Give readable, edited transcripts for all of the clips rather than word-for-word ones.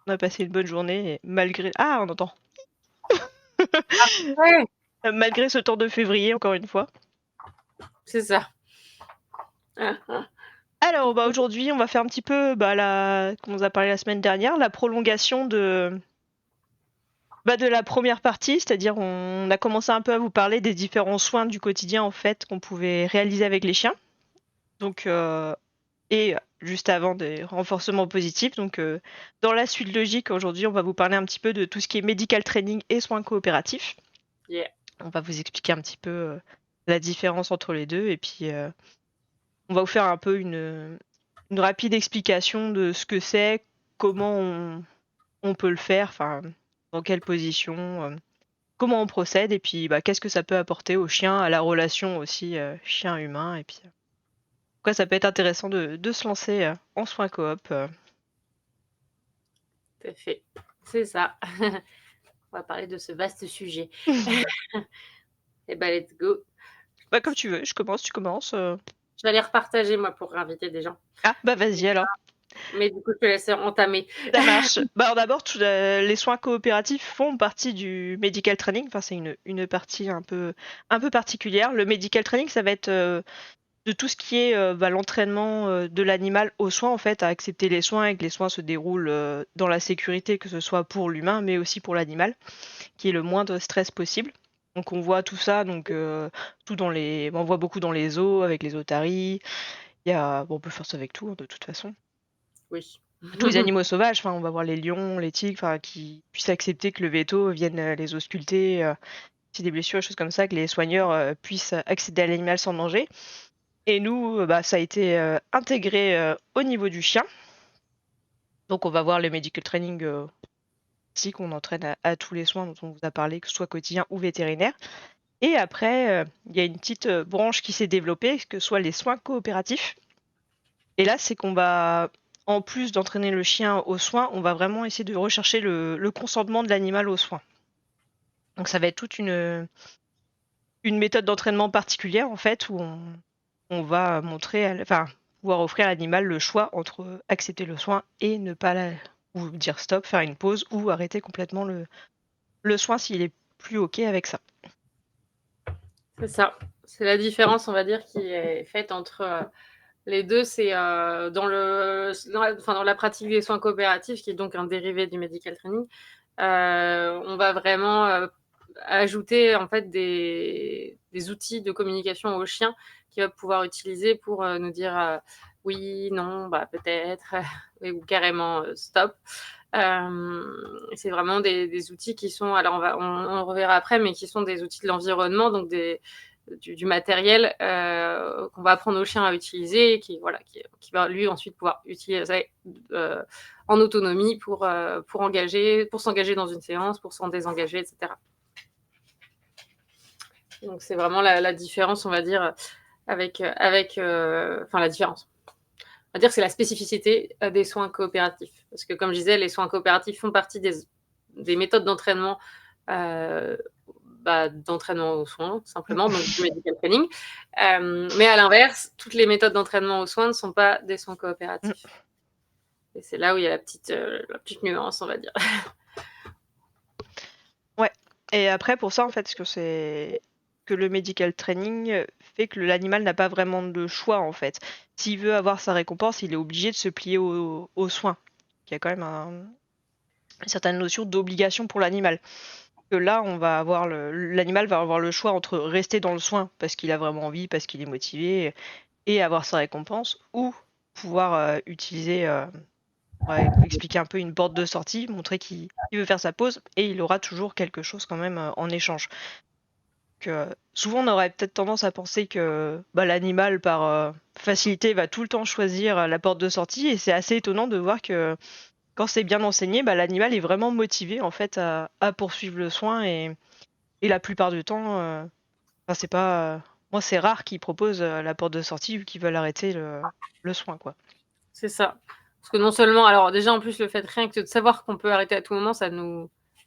On a passé une bonne journée et malgré ah, on entend. Ouais, Malgré ce temps de février, encore une fois. c'est ça. Ah, ah. Alors, bah, aujourd'hui, on va faire un petit peu, bah, comme on nous a parlé la semaine dernière, la prolongation de la première partie, c'est-à-dire on a commencé un peu à vous parler des différents soins du quotidien en fait qu'on pouvait réaliser avec les chiens. Donc et juste avant des renforcements positifs. Donc dans la suite logique, aujourd'hui, on va vous parler un petit peu de tout ce qui est medical training et soins coopératifs. Yeah. On va vous expliquer un petit peu la différence entre les deux et puis on va vous faire un peu une rapide explication de ce que c'est, comment on peut le faire, enfin dans quelle position, comment on procède et puis bah, qu'est-ce que ça peut apporter au chien, à la relation aussi chien-humain et puis pourquoi ça peut être intéressant de se lancer en soins coop. Tout à fait. C'est ça. On va parler de ce vaste sujet. Et ben, let's go. Bah, comme tu veux, je commence, tu commences. Je vais aller repartager, moi, pour inviter des gens. Ah, bah vas-y alors, Mais du coup, je te laisse entamer. ça marche. Bah, d'abord, les soins coopératifs font partie du medical training, enfin, c'est une partie un peu particulière. Le medical training, ça va être de tout ce qui est bah, l'entraînement de l'animal aux soins, en fait, à accepter les soins et que les soins se déroulent dans la sécurité, que ce soit pour l'humain, mais aussi pour l'animal, qui est le moins de stress possible. Donc on voit tout ça, donc tout on voit beaucoup dans les zoos, avec les otaries. Bon, on peut faire ça avec tout, hein, de toute façon. Oui. Tous les animaux sauvages, enfin, on va voir les lions, les tigres, enfin, qui puissent accepter que le veto vienne les ausculter, si des blessures, des choses comme ça, que les soigneurs puissent accéder à l'animal sans danger. Et nous, bah, ça a été intégré au niveau du chien. Donc on va voir le medical training ici qu'on entraîne à tous les soins dont on vous a parlé, que ce soit quotidien ou vétérinaire. Et après, il y a une petite branche qui s'est développée, que ce soit les soins coopératifs. Et là, c'est qu'on va, en plus d'entraîner le chien aux soins, on va vraiment essayer de rechercher le consentement de l'animal aux soins. Donc ça va être toute une méthode d'entraînement particulière, en fait, où on va montrer, enfin, pouvoir offrir à l'animal le choix entre accepter le soin et ne pas ou dire stop, faire une pause ou arrêter complètement le soin s'il est plus OK avec ça. C'est ça. C'est la différence, on va dire, qui est faite entre les deux. C'est dans la pratique des soins coopératifs, qui est donc un dérivé du medical training. On va vraiment ajouter en fait des outils de communication au chien qu'il va pouvoir utiliser pour nous dire oui, non, bah peut-être, ou carrément stop. C'est vraiment des outils qui sont, alors on reverra après, mais qui sont des outils de l'environnement, donc du matériel qu'on va apprendre au chien à utiliser, qui va lui ensuite pouvoir utiliser en autonomie pour s'engager dans une séance, pour s'en désengager, etc. Donc c'est vraiment la différence, on va dire, la différence. On va dire que c'est la spécificité des soins coopératifs. Parce que comme je disais, les soins coopératifs font partie des méthodes d'entraînement d'entraînement aux soins, simplement, donc du medical training. Mais à l'inverse, toutes les méthodes d'entraînement aux soins ne sont pas des soins coopératifs. Et c'est là où il y a la petite nuance, on va dire. Ouais. Et après, pour ça, en fait, ce que c'est que le medical training fait que l'animal n'a pas vraiment de choix, en fait. S'il veut avoir sa récompense, il est obligé de se plier aux soins. Il y a quand même une certaine notion d'obligation pour l'animal. Que là, l'animal va avoir le choix entre rester dans le soin parce qu'il a vraiment envie, parce qu'il est motivé, et avoir sa récompense, ou pouvoir utiliser, expliquer un peu une porte de sortie, montrer qu'il veut faire sa pause, et il aura toujours quelque chose quand même en échange. Souvent, on aurait peut-être tendance à penser que bah, l'animal, par facilité, va tout le temps choisir la porte de sortie, et c'est assez étonnant de voir que quand c'est bien enseigné, bah, l'animal est vraiment motivé en fait à poursuivre le soin, et la plupart du temps, enfin, c'est pas. Moi, c'est rare qu'ils proposent la porte de sortie vu qu'ils veulent arrêter le soin, quoi. C'est ça. Parce que non seulement, alors déjà en plus le fait rien que de savoir qu'on peut arrêter à tout moment,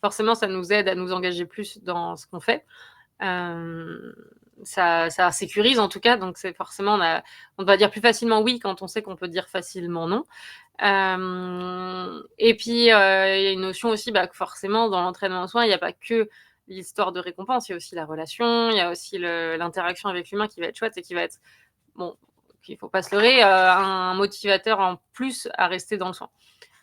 forcément ça nous aide à nous engager plus dans ce qu'on fait. Ça sécurise en tout cas, donc c'est forcément on va dire plus facilement oui quand on sait qu'on peut dire facilement non. Et puis, il y a une notion aussi, que forcément, dans l'entraînement en soins, il n'y a pas que l'histoire de récompense, il y a aussi la relation, il y a aussi l'interaction avec l'humain qui va être chouette et qui va être, bon, il ne faut pas se leurrer, un motivateur en plus à rester dans le soin.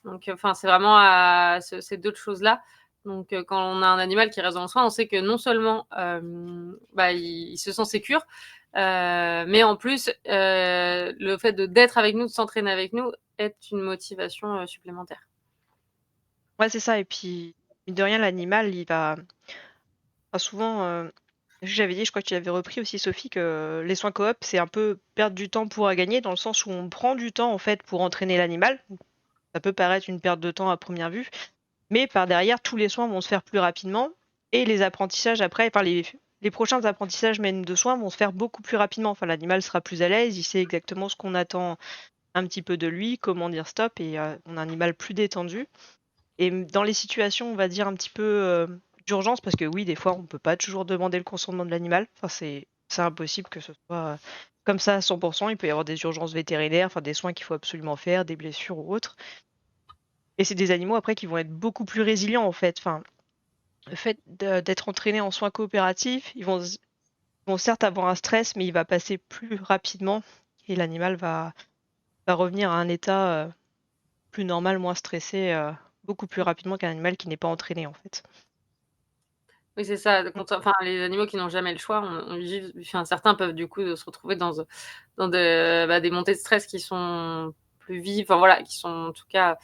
Donc, c'est vraiment ces deux choses-là. Donc, quand on a un animal qui reste dans le soin, on sait que non seulement il se sent sécure, mais en plus, le fait d'être avec nous, de s'entraîner avec nous, est une motivation supplémentaire. Ouais, c'est ça. Et puis, mine de rien, l'animal, il va. Enfin, souvent, j'avais dit, je crois que tu avais repris aussi, Sophie, que les soins coop, c'est un peu perdre du temps pour à gagner, dans le sens où on prend du temps en fait pour entraîner l'animal. Ça peut paraître une perte de temps à première vue, mais par derrière, tous les soins vont se faire plus rapidement et les apprentissages après, enfin les prochains apprentissages même de soins vont se faire beaucoup plus rapidement. Enfin, l'animal sera plus à l'aise, il sait exactement ce qu'on attend un petit peu de lui, comment dire stop, et on a un animal plus détendu. Et dans les situations, on va dire un petit peu d'urgence, parce que oui, des fois, on peut pas toujours demander le consentement de l'animal. Enfin, c'est impossible que ce soit comme ça à 100%. Il peut y avoir des urgences vétérinaires, enfin des soins qu'il faut absolument faire, des blessures ou autres. Et c'est des animaux après qui vont être beaucoup plus résilients en fait. Enfin, le fait d'être entraînés en soins coopératifs, ils vont certes avoir un stress, mais il va passer plus rapidement et l'animal va revenir à un état plus normal, moins stressé, beaucoup plus rapidement qu'un animal qui n'est pas entraîné en fait. Oui, c'est ça. Mm. Les animaux qui n'ont jamais le choix, certains peuvent du coup se retrouver dans des montées de stress qui sont plus vives, enfin voilà, qui sont en tout cas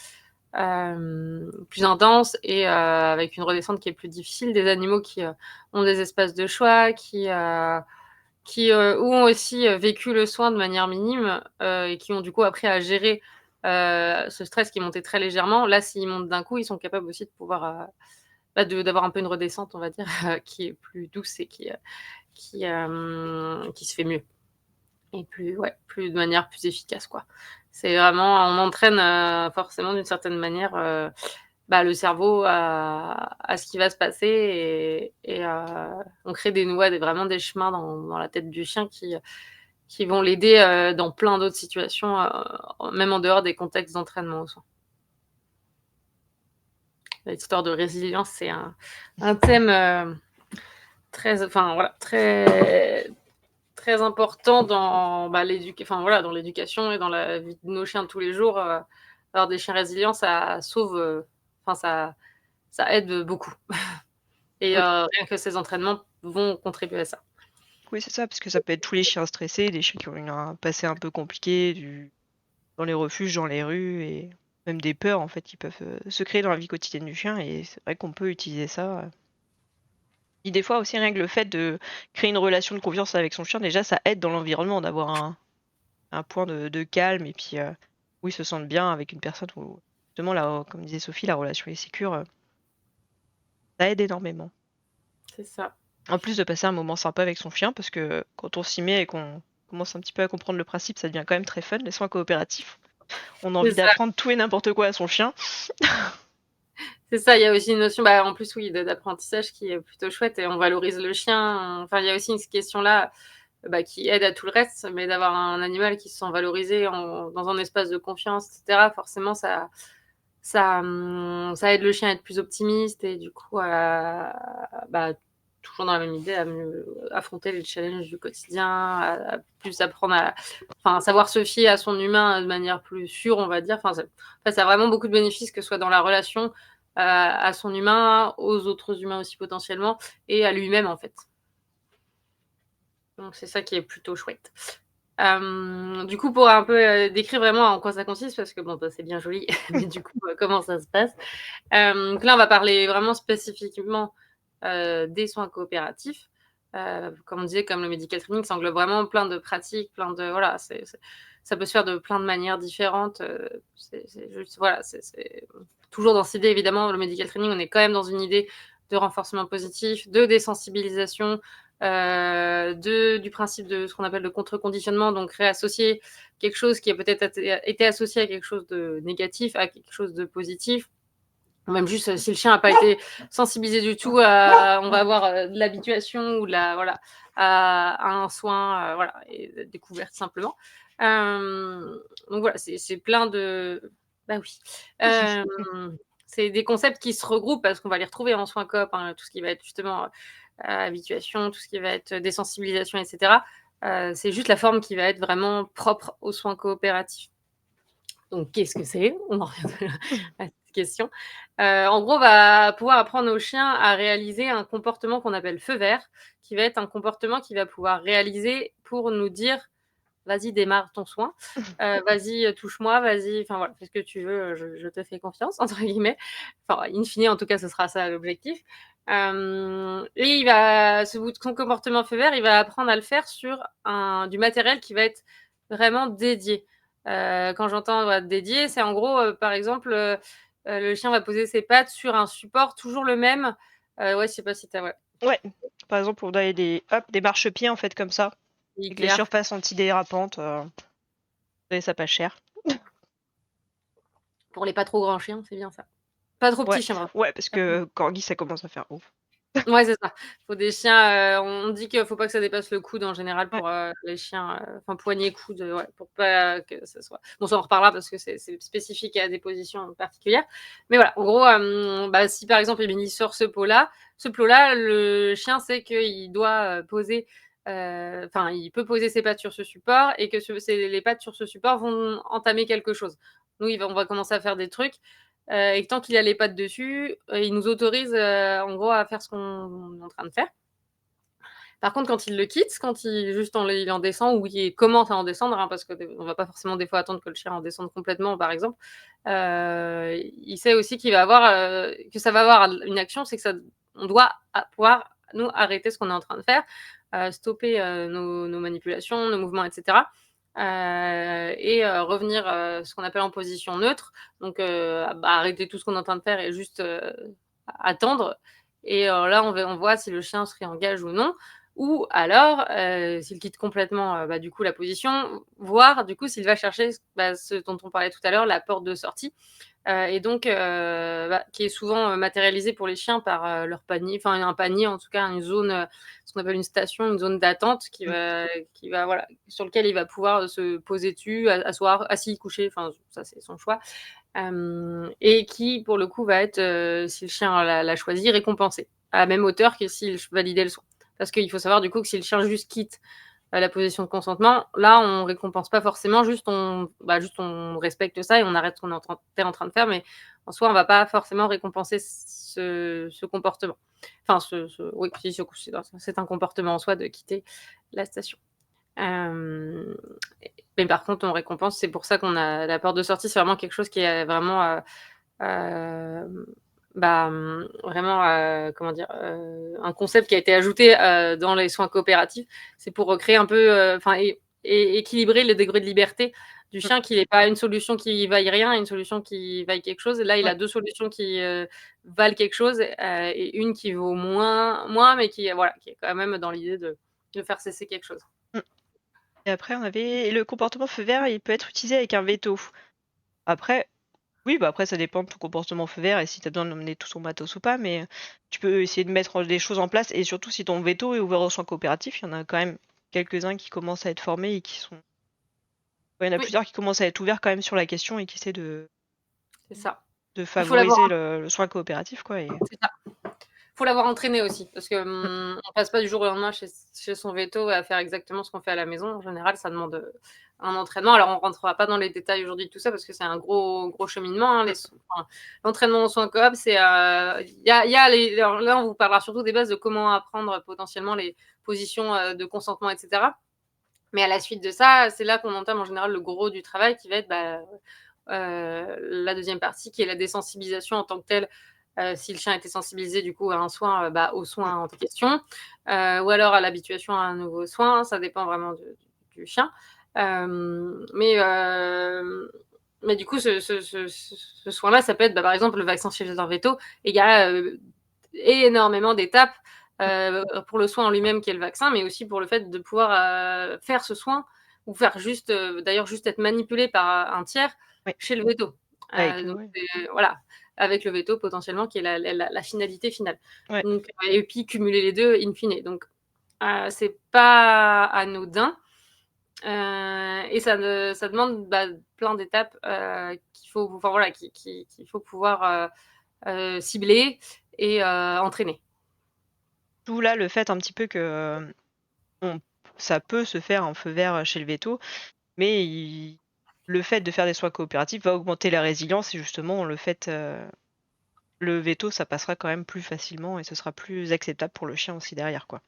plus intenses et avec une redescente qui est plus difficile. Des animaux qui ont des espaces de choix, qui ont aussi vécu le soin de manière minime et qui ont du coup appris à gérer ce stress qui montait très légèrement. Là, s'ils montent d'un coup, ils sont capables aussi de pouvoir d'avoir un peu une redescente, on va dire, qui est plus douce et qui se fait mieux et plus de manière plus efficace, quoi. C'est vraiment on entraîne, forcément d'une certaine manière, le cerveau à ce qui va se passer et on crée vraiment des chemins dans la tête du chien qui vont l'aider, dans plein d'autres situations, même en dehors des contextes d'entraînement au soin. L'histoire de résilience, c'est un thème, très très important dans, dans l'éducation et dans la vie de nos chiens de tous les jours, avoir des chiens résilients, ça sauve, ça aide beaucoup et Oui, rien que ces entraînements vont contribuer à ça. oui, c'est ça, parce que ça peut être tous les chiens stressés, des chiens qui ont eu un passé un peu compliqué, dans les refuges, dans les rues, et même des peurs en fait qui peuvent se créer dans la vie quotidienne du chien, et c'est vrai qu'on peut utiliser ça. Et des fois aussi, rien que le fait de créer une relation de confiance avec son chien, déjà, ça aide dans l'environnement d'avoir un point de calme, et puis où ils se sentent bien avec une personne où, justement, là, comme disait Sophie, la relation est sécure, ça aide énormément. C'est ça. En plus de passer un moment sympa avec son chien, parce que quand on s'y met et qu'on commence un petit peu à comprendre le principe, ça devient quand même très fun, les soins coopératifs. On a C'est envie ça, d'apprendre tout et n'importe quoi à son chien. c'est ça. Il y a aussi une notion, en plus, oui, d'apprentissage qui est plutôt chouette et on valorise le chien. Enfin, il y a aussi une question là, qui aide à tout le reste, mais d'avoir un animal qui se sent valorisé dans un espace de confiance, et cetera, forcément, ça aide le chien à être plus optimiste et du coup toujours dans la même idée, à mieux affronter les challenges du quotidien, à plus apprendre savoir se fier à son humain de manière plus sûre, on va dire. Ça a vraiment beaucoup de bénéfices, que ce soit dans la relation à son humain, aux autres humains aussi potentiellement, et à lui-même en fait. Donc c'est ça qui est plutôt chouette. Du coup, pour un peu décrire vraiment en quoi ça consiste, parce que bon, c'est bien joli, mais du coup, comment ça se passe? Donc là, on va parler vraiment spécifiquement des soins coopératifs. Comme on disait, comme le medical training, ça englobe vraiment plein de pratiques, plein de voilà, ça peut se faire de plein de manières différentes. C'est juste voilà, c'est toujours dans cette idée évidemment, le medical training, on est quand même dans une idée de renforcement positif, de désensibilisation, du principe de ce qu'on appelle le contre-conditionnement, donc réassocier quelque chose qui a peut-être été associé à quelque chose de négatif à quelque chose de positif. Ou même juste si le chien n'a pas été sensibilisé du tout, on va avoir de l'habituation ou voilà, à un soin, voilà, et découverte simplement. Donc voilà, c'est plein Bah oui. C'est des concepts qui se regroupent parce qu'on va les retrouver en soins coop, hein, tout ce qui va être justement, habituation, tout ce qui va être désensibilisation et cetera. C'est juste la forme qui va être vraiment propre aux soins coopératifs. Donc qu'est-ce que c'est? On en revient à cette question. En gros, on va pouvoir apprendre aux chiens à réaliser un comportement qu'on appelle feu vert, qui va être un comportement qu'il va pouvoir réaliser pour nous dire: «Vas-y, démarre ton soin, vas-y, touche-moi, vas-y, enfin voilà, fais ce que tu veux, je te fais confiance» entre guillemets. Enfin, in fine, en tout cas, ce sera ça l'objectif. Et il va ce bout de son comportement feu vert, il va apprendre à le faire sur du matériel qui va être vraiment dédié. Quand j'entends, voilà, dédié, c'est en gros, par exemple, le chien va poser ses pattes sur un support toujours le même. Ouais, je sais pas si tu as ouais, Ouais, par exemple, on a des marchepieds, en fait, comme ça, avec les Ikea. surfaces antidérapantes, et ça pas cher. Pour les pas trop grands chiens, c'est bien ça. Pas trop Ouais, petits chiens, par ouais, parce contre. que corgi, ça commence à faire ouf. Ouais, c'est ça. Faut des chiens, on dit qu'il faut pas que ça dépasse le coude en général Ouais. pour, les chiens, enfin poignet, coude, ouais, pour pas que ça soit bon, ça on en reparlera parce que c'est spécifique à des positions particulières. Mais voilà, en gros, bah, si par exemple Émilie sort ce plot-là, le chien sait qu'il doit, poser, enfin il peut poser ses pattes sur ce support et que les pattes sur ce support vont entamer quelque chose. Nous, on va commencer à faire des trucs. Et tant qu'il a les pattes dessus, il nous autorise, en gros à faire ce qu'on est en train de faire. Par contre, quand il le quitte, quand il en descend ou il commence à en descendre, hein, parce qu'on va pas forcément des fois attendre que le chien en descende complètement, par exemple, il sait aussi que ça va avoir une action, c'est que ça on doit pouvoir nous arrêter ce qu'on est en train de faire, stopper, nos manipulations, nos mouvements et cetera, et revenir, ce qu'on appelle en position neutre. Donc bah, arrêter tout ce qu'on est en train de faire et juste, attendre et là on voit si le chien se réengage ou non. Ou alors, s'il quitte complètement, bah, du coup la position, voir du coup s'il va chercher bah, ce dont on parlait tout à l'heure, la porte de sortie, et donc bah, qui est souvent, matérialisée pour les chiens par, leur panier, enfin un panier en tout cas, une zone, ce qu'on appelle une station, une zone d'attente qui va voilà, sur lequel il va pouvoir, se poser dessus, asseoir, assis, couché, enfin ça c'est son choix. Et qui pour le coup va être, si le chien l'a choisi, récompensé, à la même hauteur que s'il validait le soin. Parce qu'il faut savoir du coup que si le chien juste quitte, la position de consentement, là on récompense pas forcément, juste on respecte ça et on arrête ce qu'on est en train de faire, mais en soi on va pas forcément récompenser ce comportement. Enfin oui, si, c'est un comportement en soi de quitter la station. Hem, mais par contre on récompense, c'est pour ça qu'on a la porte de sortie, c'est vraiment quelque chose qui est vraiment, hem, bah, vraiment, comment dire? Un concept qui a été ajouté, dans les soins coopératifs. C'est pour, créer un peu, enfin et équilibrer le degré de liberté du Mmh. chien, qu'il ait pas une solution qui vaille rien et une solution qui vaille quelque chose. Et là, il Ouais. a 2 solutions qui, valent quelque chose, et une qui vaut moins, mais qui, voilà, qui est quand même dans l'idée de faire cesser quelque chose. Mmh. Et après, on avait le comportement feu vert, il peut être utilisé avec un veto. Après, oui, bah, après ça dépend de ton comportement feu vert et si tu as besoin d'emmener tout son matos ou pas, mais tu peux essayer de mettre des choses en place et surtout si ton veto est ouvert aux soins coopératifs, il y en a quand même quelques-uns qui commencent à être formés et qui sont il y en a Oui, plusieurs qui commencent à être ouverts quand même sur la question et qui essaient c'est ça. de Il faut l'avoir favoriser le soin coopératif, quoi et c'est ça. Faut l'avoir entraîné aussi parce que, mmh, on passe pas du jour au lendemain chez son veto à faire exactement ce qu'on fait à la maison. En général, ça demande, un entraînement. Alors on rentrera pas dans les détails aujourd'hui de tout ça parce que c'est un gros cheminement, hein, mmh, l'entraînement en soins coop, il y a alors là, on vous parlera surtout des bases de comment apprendre potentiellement les positions, de consentement et cetera. Mais à la suite de ça, c'est là qu'on entame en général le gros du travail qui va être, bah, la deuxième partie qui est la désensibilisation en tant que telle, si le chien a été sensibilisé du coup à un soin, bah, au mmh, soin en question, ou alors à l'habituation à un nouveau soin, ça dépend vraiment du chien. Mais du coup ce soin-là, ça peut être, bah, par exemple le vaccin chez un veto et il y a, énormément d'étapes, mmh, pour le soin en lui-même qui est le vaccin, mais aussi pour le fait de pouvoir, faire ce soin ou faire juste, d'ailleurs juste être manipulé par un tiers ouais, chez le veto. avec Donc ouais, c'est voilà, avec le veto potentiellement qui est la finalité finale. ouais, Donc et puis cumuler les 2 in fine. Donc c'est pas anodin. Et ça demande plein d'étapes qu'il faut, enfin voilà, qu'il faut pouvoir cibler et entraîner. D'où là le fait un petit peu que ça peut se faire en feu vert chez le veto, mais le fait de faire des soins coopératifs va augmenter la résilience et justement le veto ça passera quand même plus facilement et ce sera plus acceptable pour le chien aussi derrière quoi.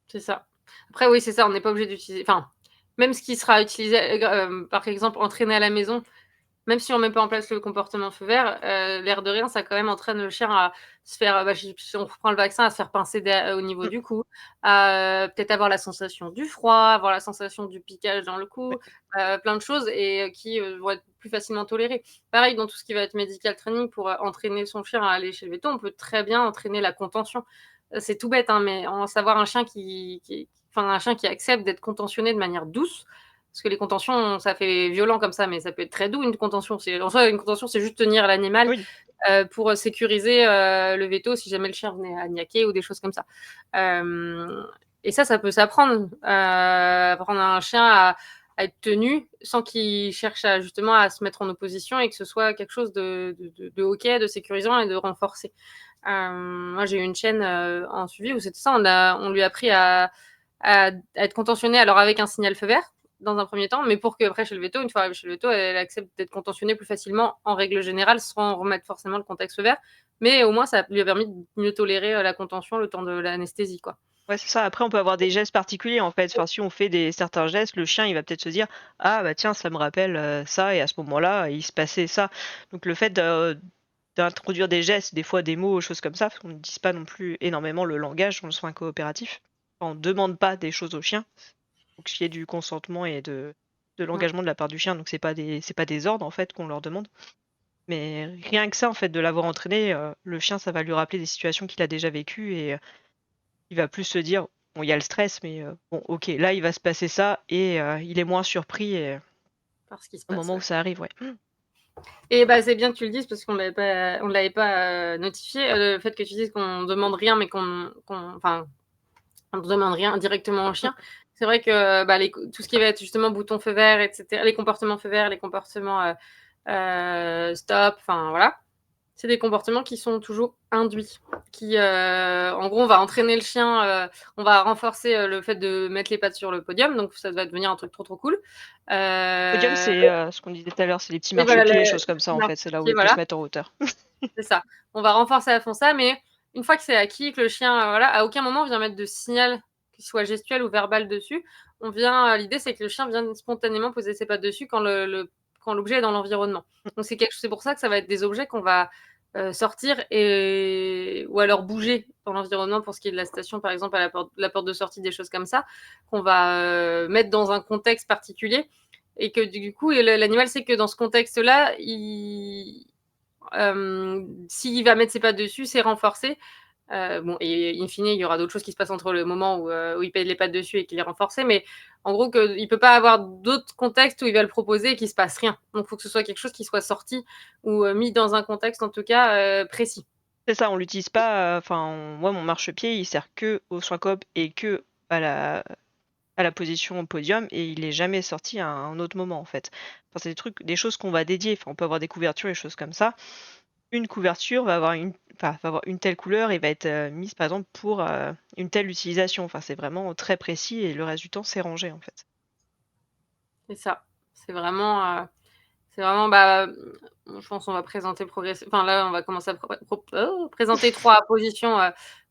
C'est ça. Après oui, c'est ça, on n'est pas obligé d'utiliser, enfin, même ce qui sera utilisé, par exemple, entraîné à la maison, même si on met pas en place le comportement feu vert, l'air de rien, ça quand même entraîne le chien à se faire, si on reprend le vaccin, à se faire pincer au niveau Mmh. du cou, à peut-être avoir la sensation du froid, avoir la sensation du piquage dans le Ouais. cou, plein de choses et qui vont être plus facilement tolérées. Pareil, dans tout ce qui va être medical training pour entraîner son chien à aller chez le véto, on peut très bien entraîner la contention. C'est tout bête, hein, mais savoir un chien enfin, un chien qui accepte d'être contentionné de manière douce, parce que les contentions, ça fait violent comme ça, mais ça peut être très doux une contention. En soi, une contention, c'est juste tenir l'animal Oui. pour sécuriser le veto si jamais le chien venait à niaquer ou des choses comme ça. Et ça peut s'apprendre. Apprendre à un chien à être tenu sans qu'il cherche justement à se mettre en opposition et que ce soit quelque chose de OK, de sécurisant et de renforcé. Moi, j'ai eu une chienne en suivi où c'était ça. On lui a appris à être contentionné, alors avec un signal feu vert dans un premier temps, mais pour qu'après chez le veto, une fois arrivée chez le veto, elle accepte d'être contentionnée plus facilement en règle générale, sans remettre forcément le contexte feu vert. Mais au moins, ça lui a permis de mieux tolérer la contention le temps de l'anesthésie, quoi. Ouais, c'est ça. Après, on peut avoir des gestes particuliers, en fait. Enfin, si on fait certains gestes, le chien, il va peut-être se dire: «Ah bah tiens, ça me rappelle, ça et à ce moment-là, il se passait ça». Donc le fait d'introduire des gestes, des fois des mots, choses comme ça, parce qu'on n'utilise pas non plus énormément le langage dans le soin coopératif. Enfin, on demande pas des choses au chien. Faut qu'il y ait du consentement et de Mm. l'engagement de la part du chien, donc c'est pas des ordres, en fait, qu'on leur demande. Mais rien que ça, en fait, de l'avoir entraîné, le chien, ça va lui rappeler des situations qu'il a déjà vécues et il va plus se dire: «Bon, il y a le stress, mais bon, OK, là, il va se passer ça» et il est moins surpris Par ce qui se au passe, moment où ouais. ça arrive, ouais. Et c'est bien que tu le dises parce on l'avait pas notifié, le fait que tu dises qu'on demande rien, mais enfin, on ne demande rien directement au chien. C'est vrai que tout ce qui va être justement bouton feu vert, etc., les comportements feu vert, les comportements stop, enfin voilà, c'est des comportements qui sont toujours induits. En gros, on va entraîner le chien, on va renforcer le fait de mettre les pattes sur le podium, donc ça va devenir un truc trop trop cool. Podium, Euh, c'est, ce qu'on disait tout à l'heure, c'est les petits et voilà, marchepieds, les choses comme ça, en fait. C'est là où il peut se voilà. mettre en hauteur. C'est ça. On va renforcer à fond ça, mais une fois que c'est acquis, que le chien, voilà, à aucun moment on vient mettre de signal, qu'il soit gestuel ou verbal dessus. L'idée, c'est que le chien vienne spontanément poser ses pattes dessus quand l'objet est dans l'environnement. Donc c'est pour ça que ça va être des objets qu'on va sortir ou alors bouger dans l'environnement pour ce qui est de la station, par exemple, à la porte de sortie, des choses comme ça, qu'on va mettre dans un contexte particulier. Et que du coup, l'animal sait que dans ce contexte-là, s'il va mettre ses pattes dessus, c'est renforcé. Et in fine, il y aura d'autres choses qui se passent entre le moment où il pète les pattes dessus et qu'il est renforcé, mais en gros, il ne peut pas avoir d'autres contextes où il va le proposer et qu'il ne se passe rien. Donc, il faut que ce soit quelque chose qui soit sorti ou mis dans un contexte, en tout cas, précis. C'est ça, on l'utilise pas, moi, mon marchepied, il sert que au soin coop et que à la position au podium et il est jamais sorti à un autre moment, en fait. Enfin, c'est des choses qu'on va dédier. Enfin, on peut avoir des couvertures et choses comme ça. Une couverture va avoir une telle couleur et va être, mise, par exemple, pour, une telle utilisation. Enfin, c'est vraiment très précis et le reste du temps, c'est rangé, en fait. C'est ça. C'est vraiment, je pense qu'on va présenter progressivement. Enfin, là, on va commencer à présenter 3 positions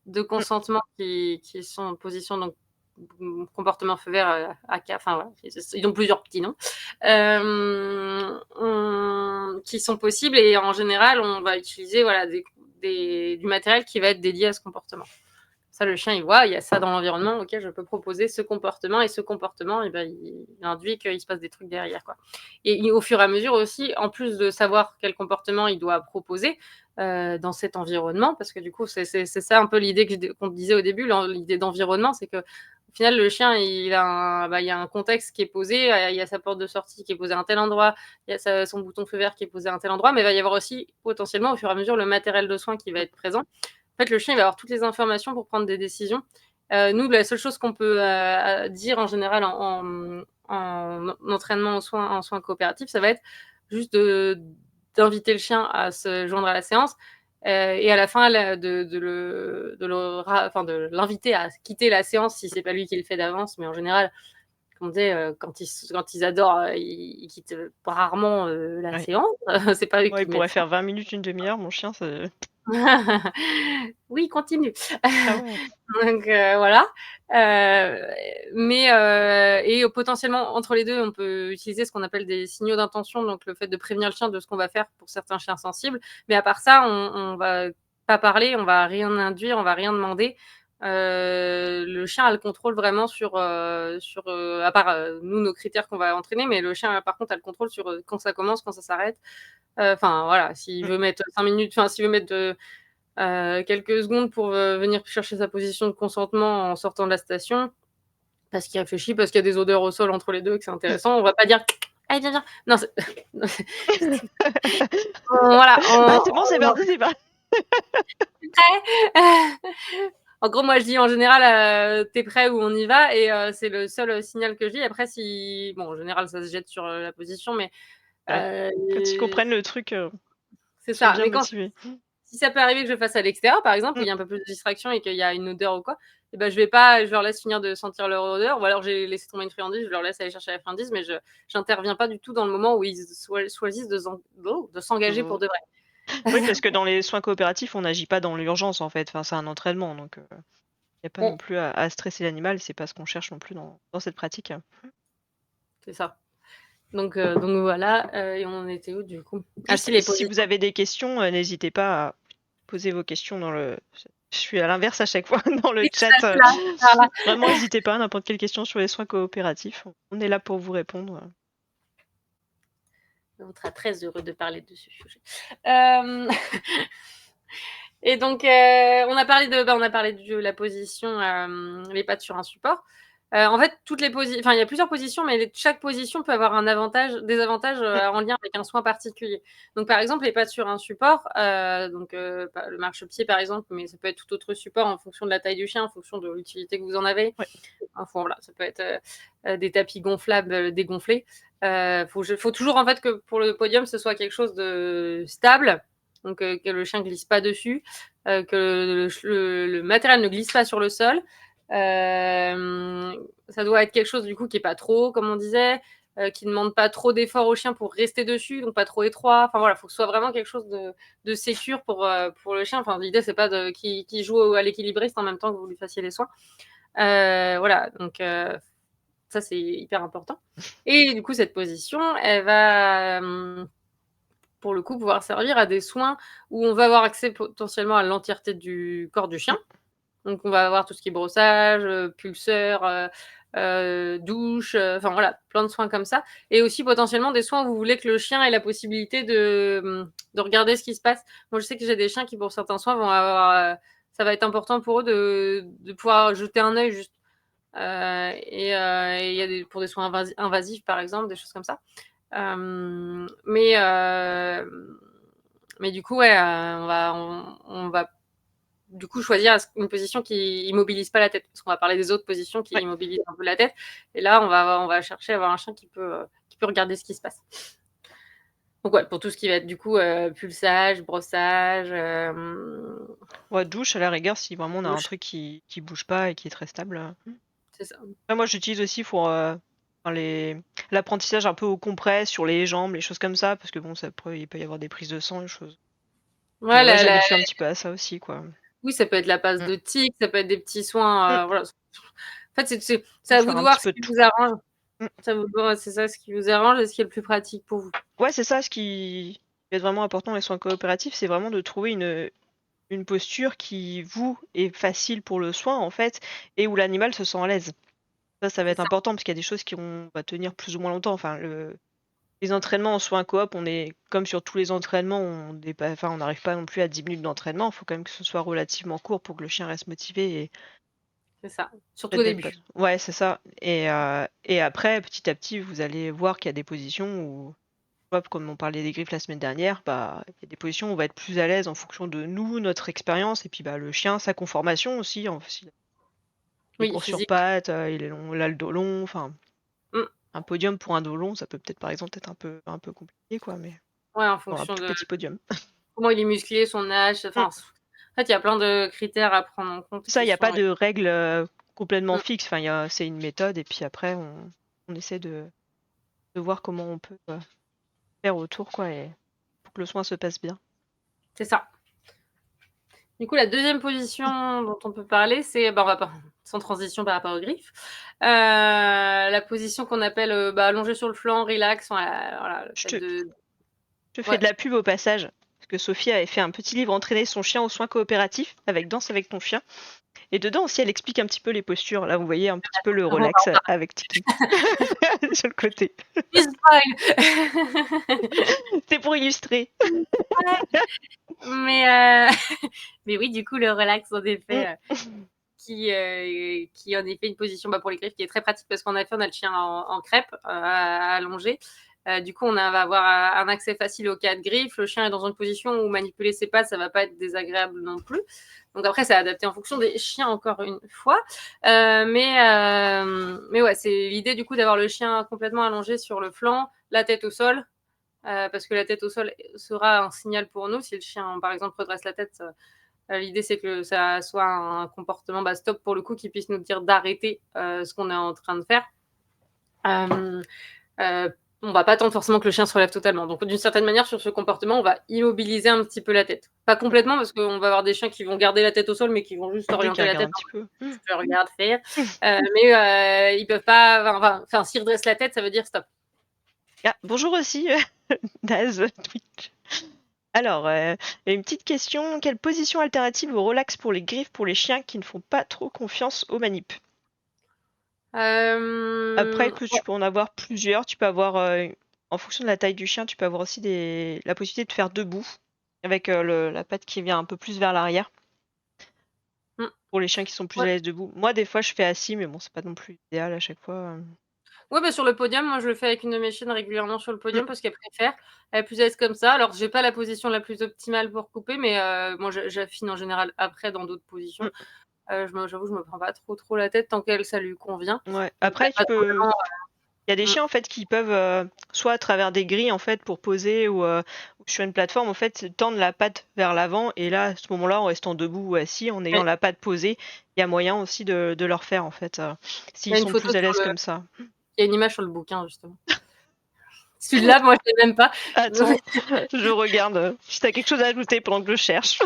de Mmh. consentement qui sont positions, donc comportement feu vert, AK, enfin voilà, ils ont plusieurs petits noms, qui sont possibles, et en général, on va utiliser voilà, du matériel qui va être dédié à ce comportement. Ça, le chien, il voit, il y a ça dans l'environnement, ok, je peux proposer ce comportement, et ce comportement, il induit qu'il se passe des trucs derrière, quoi. Et au fur et à mesure aussi, en plus de savoir quel comportement il doit proposer dans cet environnement, parce que du coup, c'est ça un peu l'idée qu'on disait au début, l'idée d'environnement, c'est que au final, le chien, il y a un contexte qui est posé, il y a sa porte de sortie qui est posée à un tel endroit, il y a son bouton feu vert qui est posé à un tel endroit, mais il va y avoir aussi potentiellement, au fur et à mesure, le matériel de soin qui va être présent. En fait, le chien, il va avoir toutes les informations pour prendre des décisions Nous, la seule chose qu'on peut dire en général en entraînement en soins coopératifs, ça va être juste d'inviter le chien à se joindre à la séance et à la fin de l'inviter à quitter la séance si c'est pas lui qui le fait d'avance, mais en général, comme on disait, quand ils adorent, ils quittent rarement la Ouais. séance. C'est pas eux Ouais, qui il pourrait mettent ça. faire 20 minutes, une demi-heure, mon chien, ça. Oui, continue. Ah ouais. Donc voilà. Et potentiellement, entre les deux, on peut utiliser ce qu'on appelle des signaux d'intention, donc le fait de prévenir le chien de ce qu'on va faire pour certains chiens sensibles. Mais à part ça, on va pas parler, on va rien induire, on va rien demander. Le chien a le contrôle vraiment à part nous, nos critères qu'on va entraîner, mais le chien, par contre, a le contrôle sur quand ça commence, quand ça s'arrête. Enfin, voilà, s'il Mmh. veut mettre 5 minutes, enfin, s'il veut mettre quelques secondes pour venir chercher sa position de consentement en sortant de la station, parce qu'il réfléchit, parce qu'il y a des odeurs au sol entre les deux, que c'est Mmh. intéressant. On va pas dire allez, viens, viens. Non, voilà, Ah, c'est bon, c'est parti, c'est parti. en gros, moi je dis en général t'es prêt ou on y va, et c'est le seul signal que je dis. Après, si bon, en général, ça se jette sur la position, mais Ouais. euh, Quand ils comprennent le truc, c'est ils sont ça. bien Mais quand motivés. si ça peut arriver que je le fasse à l'extérieur, par exemple, où Mmh. il y a un peu plus de distraction et qu'il y a une odeur ou quoi, et ben, je leur laisse finir de sentir leur odeur, ou alors j'ai laissé tomber une friandise, je leur laisse aller chercher la friandise, mais je n'interviens pas du tout dans le moment où ils choisissent de s'engager pour Mmh. de vrai. Oui, parce que dans les soins coopératifs, on n'agit pas dans l'urgence, en fait. Enfin, c'est un entraînement, donc il y a pas Mm, non plus à stresser l'animal, c'est pas ce qu'on cherche non plus dans cette pratique. c'est ça. Donc voilà, et on en était où du coup? Ah si, Juste, les si vous positions. avez des questions, n'hésitez pas à poser vos questions dans le je suis à l'inverse à chaque fois dans le Oui, tout à chat, fait là. Voilà. vraiment n'hésitez pas, n'importe quelle question sur les soins coopératifs, on est là pour vous répondre. On sera très heureux de parler de ce sujet. Euh, Et donc, on a parlé de la position, les pattes sur un support. En fait, il y a plusieurs positions, mais chaque position peut avoir des avantages Mmh, en lien avec un soin particulier. Donc, par exemple, les pattes sur un support, le marchepied, par exemple, mais ça peut être tout autre support en fonction de la taille du chien, en fonction de l'utilité que vous en avez. ouais. Enfin, voilà, ça peut être des tapis gonflables dégonflés. Faut toujours, en fait, que pour le podium, ce soit quelque chose de stable, donc que le chien glisse pas dessus, que le matériel ne glisse pas sur le sol. Ça doit être quelque chose du coup qui est pas trop haut, comme on disait, qui ne demande pas trop d'efforts au chien pour rester dessus, donc pas trop étroit. Enfin voilà, il faut que ce soit vraiment quelque chose de sécure pour le chien. Enfin, l'idée c'est pas qu'il joue à l'équilibriste en même temps que vous lui fassiez les soins. Voilà, donc ça c'est hyper important. Et du coup, cette position, elle va pour le coup, pouvoir servir à des soins où on va avoir accès potentiellement à l'entièreté du corps du chien. Mmh. Donc, on va avoir tout ce qui est brossage, pulseur, douche, enfin voilà, plein de soins comme ça. Et aussi potentiellement des soins où vous voulez que le chien ait la possibilité de regarder ce qui se passe. Moi, je sais que j'ai des chiens qui, pour certains soins, vont avoir. Ça va être important pour eux de pouvoir jeter un œil juste. Et il y a pour des soins invasifs, par exemple, des choses comme ça. Euh, mais, euh, mais du coup, ouais, on va du coup choisir une position qui immobilise pas la tête, parce qu'on va parler des autres positions qui Ouais. immobilisent un peu la tête. Et là, on va chercher à avoir un chien qui peut regarder ce qui se passe. Donc ouais, pour tout ce qui va être du coup pulsage, brossage, Ouais, douche à la rigueur si vraiment on a un douche, truc qui bouge pas et qui est très stable. c'est ça. Après, moi j'utilise aussi pour enfin, l'apprentissage un peu au compresse sur les jambes, les choses comme ça, parce que bon, il peut y avoir des prises de sang, des choses. Ouais, Ouais, j'habitue un petit peu à ça aussi, quoi. oui, ça peut être la passe Mm. de tic, ça peut être des petits soins. Mm. Voilà. En fait, c'est Faut à vous faire de un voir petit ce peu de qui tout. vous arrange. Mm. C'est ça ce qui vous arrange et ce qui est le plus pratique pour vous. Ouais, c'est ça ce qui est vraiment important dans les soins coopératifs, c'est vraiment de trouver une posture qui, vous, est facile pour le soin, en fait, et où l'animal se sent à l'aise. Ça va C'est être ça. important parce qu'il y a des choses qui va tenir plus ou moins longtemps. Enfin, les entraînements en soins coop, on est comme sur tous les entraînements, on n'arrive pas non plus à 10 minutes d'entraînement. Il faut quand même que ce soit relativement court pour que le chien reste motivé et C'est ça. Surtout au peut-être d'être pas. début. Ouais, c'est ça. Et après, petit à petit, vous allez voir qu'il y a des positions où, hop, comme on parlait des griffes la semaine dernière, bah, il y a des positions où on va être plus à l'aise en fonction de nous, notre expérience, et puis bah, le chien, sa conformation aussi. Il Oui, court sur physique. pattes, il a le dos long, enfin, Mmh. un podium pour un dos long, ça peut peut-être, par exemple, être un peu compliqué, quoi, mais Ouais, en pour un fonction tout de petit podium. comment il est musclé, son âge, Mmh. enfin, en fait, il y a plein de critères à prendre en compte Ça, qui il y a pas sont de règles, complètement mmh, fixes. Enfin, c'est une méthode et puis après on essaie de voir comment on peut, faire autour, quoi, et pour que le soin se passe bien. c'est ça. Du coup, la deuxième position dont on peut parler, c'est bah, on va pas sans transition par rapport aux griffes, la position qu'on appelle, bah, allongée sur le flanc, relax, voilà, le Je fait te de je fais ouais. de la pub au passage, parce que Sophie avait fait un petit livre «Entraîner son chien aux soins coopératifs» avec Danse avec ton chien, et dedans aussi elle explique un petit peu les postures. Là, vous voyez un petit peu le On va relax, en parler. avec Tiki sur le côté. Il spoil! C'est pour illustrer. Ouais, mais mais oui, du coup, le relax, en Mmh. effet, qui est en effet une position, bah, pour les griffes qui est très pratique parce qu'en effet, on a le chien en crêpe, allongé. Du coup, va avoir un accès facile aux 4 griffes. Le chien est dans une position où manipuler ses pattes, ça va pas être désagréable non plus. Donc après, c'est adapté en fonction des chiens, encore une fois. Mais ouais, c'est l'idée du coup d'avoir le chien complètement allongé sur le flanc, la tête au sol, parce que la tête au sol sera un signal pour nous. Si le chien, par exemple, redresse la tête, l'idée, c'est que ça soit un comportement bah, stop pour le coup, qui puisse nous dire d'arrêter ce qu'on est en train de faire. Euh, euh, on va pas attendre forcément que le chien se relève totalement. Donc, d'une certaine manière, sur ce comportement, on va immobiliser un petit peu la tête. Pas complètement, parce qu'on va avoir des chiens qui vont garder la tête au sol, mais qui vont juste Oui, qui orienter la regarde tête un en petit peu. mode, je te regarde faire. Mais ils peuvent pas. Enfin, s'ils redressent la tête, ça veut dire stop. Ah, bonjour aussi, Daz, Twitch. Alors, une petite question. Quelle position alternative au relax pour les griffes pour les chiens qui ne font pas trop confiance aux manips? Après, écoute, Ouais. tu peux en avoir plusieurs. Tu peux avoir, en fonction de la taille du chien, tu peux avoir aussi la possibilité de faire debout, avec la patte qui vient un peu plus vers l'arrière, Mm. pour les chiens qui sont plus à Ouais. l'aise debout. Moi, des fois, je fais assis, mais bon, c'est pas non plus idéal à chaque fois. Ouais, bah, sur le podium, moi je le fais avec une de mes chiennes régulièrement sur le Mm. podium parce qu'elle préfère. Elle est plus à l'aise comme ça. Alors, j'ai pas la position la plus optimale pour couper, mais moi j'affine en général après dans d'autres positions. Mm. J'avoue, je me prends pas trop la tête tant qu'elle, ça lui convient. Ouais. Donc il y a Après, pas vraiment il y a des mmh, chiens en fait qui peuvent, soit à travers des grilles en fait pour poser, ou sur une plateforme en fait tendre la patte vers l'avant, et là à ce moment-là en restant debout ou assis, en ayant ouais. la patte posée, il y a moyen aussi de leur faire en fait, Il y s'ils a une sont photo plus à sur l'aise le comme ça. il y a une image sur le bouquin justement. Celui-là, moi je l'ai même pas. Attends, je regarde, si tu as quelque chose à ajouter pendant que je cherche.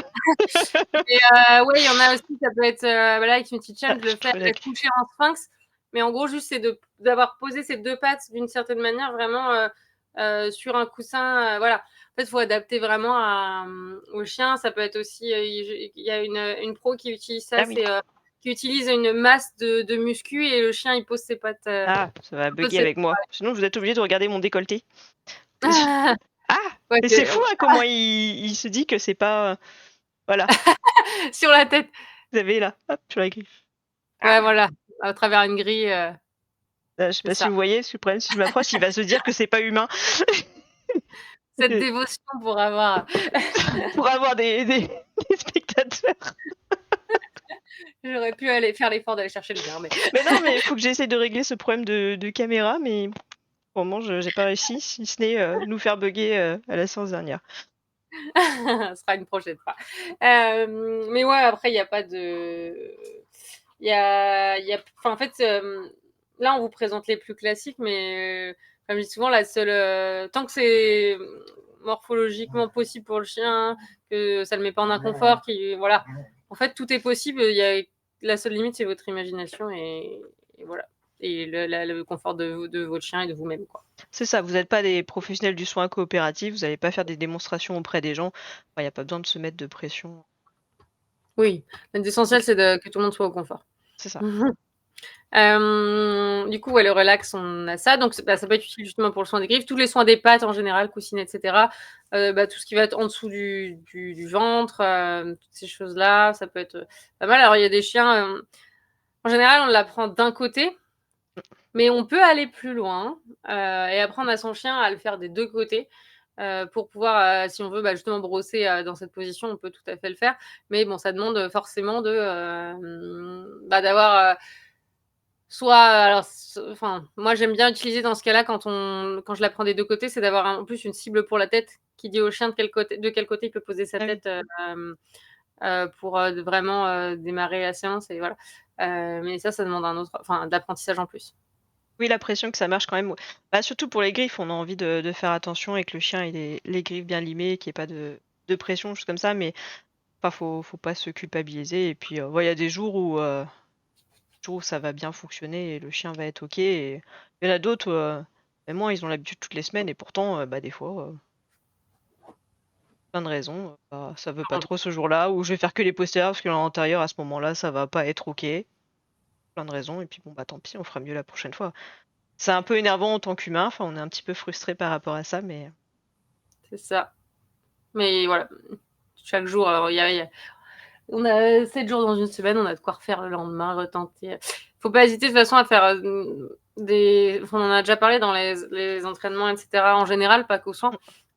Mais ouais, il y en a aussi, ça peut être, bah, là avec une petite Ah, chienne, je j'ai le fais trouvé la avec clé. coucher en sphinx. Mais en gros, juste, c'est d'avoir posé ses 2 pattes d'une certaine manière vraiment, sur un coussin, voilà. En fait, il faut adapter vraiment au chien. Ça peut être aussi, il y a une pro qui utilise ça, Ah oui. c'est, qui utilise une masse de muscu et le chien, il pose ses pattes, Ah, ça va il pose bugger ses avec moi. Sinon vous êtes obligé de regarder mon décolleté. Ah! ouais, Mais c'est fou, hein, comment il se dit que c'est pas, voilà, sur la tête. vous avez là, hop, sur la griffe. Ouais, voilà, à travers une grille, Je sais c'est pas si ça. vous voyez, parce que le problème si je m'approche, il va se dire que c'est pas humain. Cette dévotion pour avoir Pour avoir des spectateurs. j'aurais pu aller faire l'effort d'aller chercher le mien, mais Mais non, mais il faut que j'essaie de régler ce problème de caméra, mais pour le moment, j'ai pas réussi, si ce n'est nous faire bugger à la séance dernière. ce sera une prochaine fois. Mais ouais, après, il n'y a pas de. Enfin, en fait, là, on vous présente les plus classiques, mais comme je dis souvent, la seule. Tant que c'est morphologiquement possible pour le chien, que ça ne le met pas en inconfort, voilà. En fait, tout est possible. La seule limite, c'est votre imagination et voilà. Et le confort de votre chien et de vous-même, quoi. C'est ça, vous n'êtes pas des professionnels du soin coopératif, vous n'allez pas faire des démonstrations auprès des gens. Il n'y a pas besoin de se mettre de pression. Oui, l'essentiel, c'est que tout le monde soit au confort. C'est ça. Du coup, ouais, le relax, on a ça. Donc, bah, ça peut être utile justement pour le soin des griffes. Tous les soins des pattes en général, coussines, etc. Bah, tout ce qui va être en dessous du ventre, toutes ces choses-là, ça peut être pas mal. Alors, il y a des chiens, en général, on l'apprend d'un côté, mais on peut aller plus loin et apprendre à son chien à le faire des deux côtés. pour pouvoir, si on veut justement brosser dans cette position, on peut tout à fait le faire. Mais bon, ça demande forcément d'avoir soit, alors, enfin, moi j'aime bien utiliser dans ce cas-là quand je la prends des deux côtés, c'est d'avoir en plus une cible pour la tête qui dit au chien de quel côté il peut poser sa Ah oui. tête pour vraiment démarrer la séance et voilà. Mais ça demande d'apprentissage en plus. Oui, la pression que ça marche quand même. Bah, surtout pour les griffes, on a envie de faire attention et que le chien ait les griffes bien limées, qu'il y ait pas de pression, choses comme ça, mais enfin, faut pas se culpabiliser. Et puis, ouais, il y a des jours où ça va bien fonctionner et le chien va être OK. Et il y en a d'autres, même moi, ils ont l'habitude toutes les semaines et pourtant, bah, des fois, plein de raisons, bah, ça veut pas trop ce jour-là, ou je vais faire que les postérieurs parce que l'antérieur à ce moment-là, ça va pas être OK. Plein de raisons, et puis bon, bah tant pis, on fera mieux la prochaine fois. C'est un peu énervant en tant qu'humain, enfin, on est un petit peu frustré par rapport à ça, mais. C'est ça. Mais voilà, chaque jour, alors on a 7 jours dans une semaine, on a de quoi refaire le lendemain, retenter. Faut pas hésiter de toute façon à faire on en a déjà parlé dans les entraînements, etc. En général, pas qu'aux soins.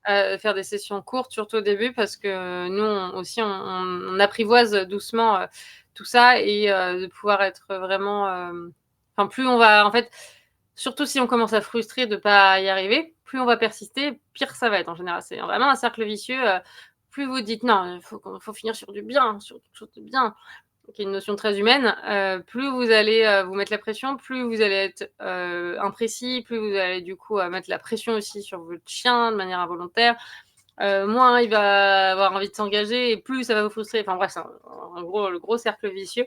Faire des sessions courtes, surtout au début, parce que nous aussi, on apprivoise doucement tout ça et de pouvoir être vraiment. Enfin, plus on va, en fait, surtout si on commence à frustrer de pas y arriver, plus on va persister, pire ça va être en général. C'est vraiment un cercle vicieux. Plus vous dites non, faut finir sur du bien, sur quelque chose de bien, qui est une notion très humaine, plus vous allez vous mettre la pression, plus vous allez être imprécis, plus vous allez du coup mettre la pression aussi sur votre chien de manière involontaire. Moins il va avoir envie de s'engager et plus ça va vous frustrer. Enfin bref, c'est le gros cercle vicieux.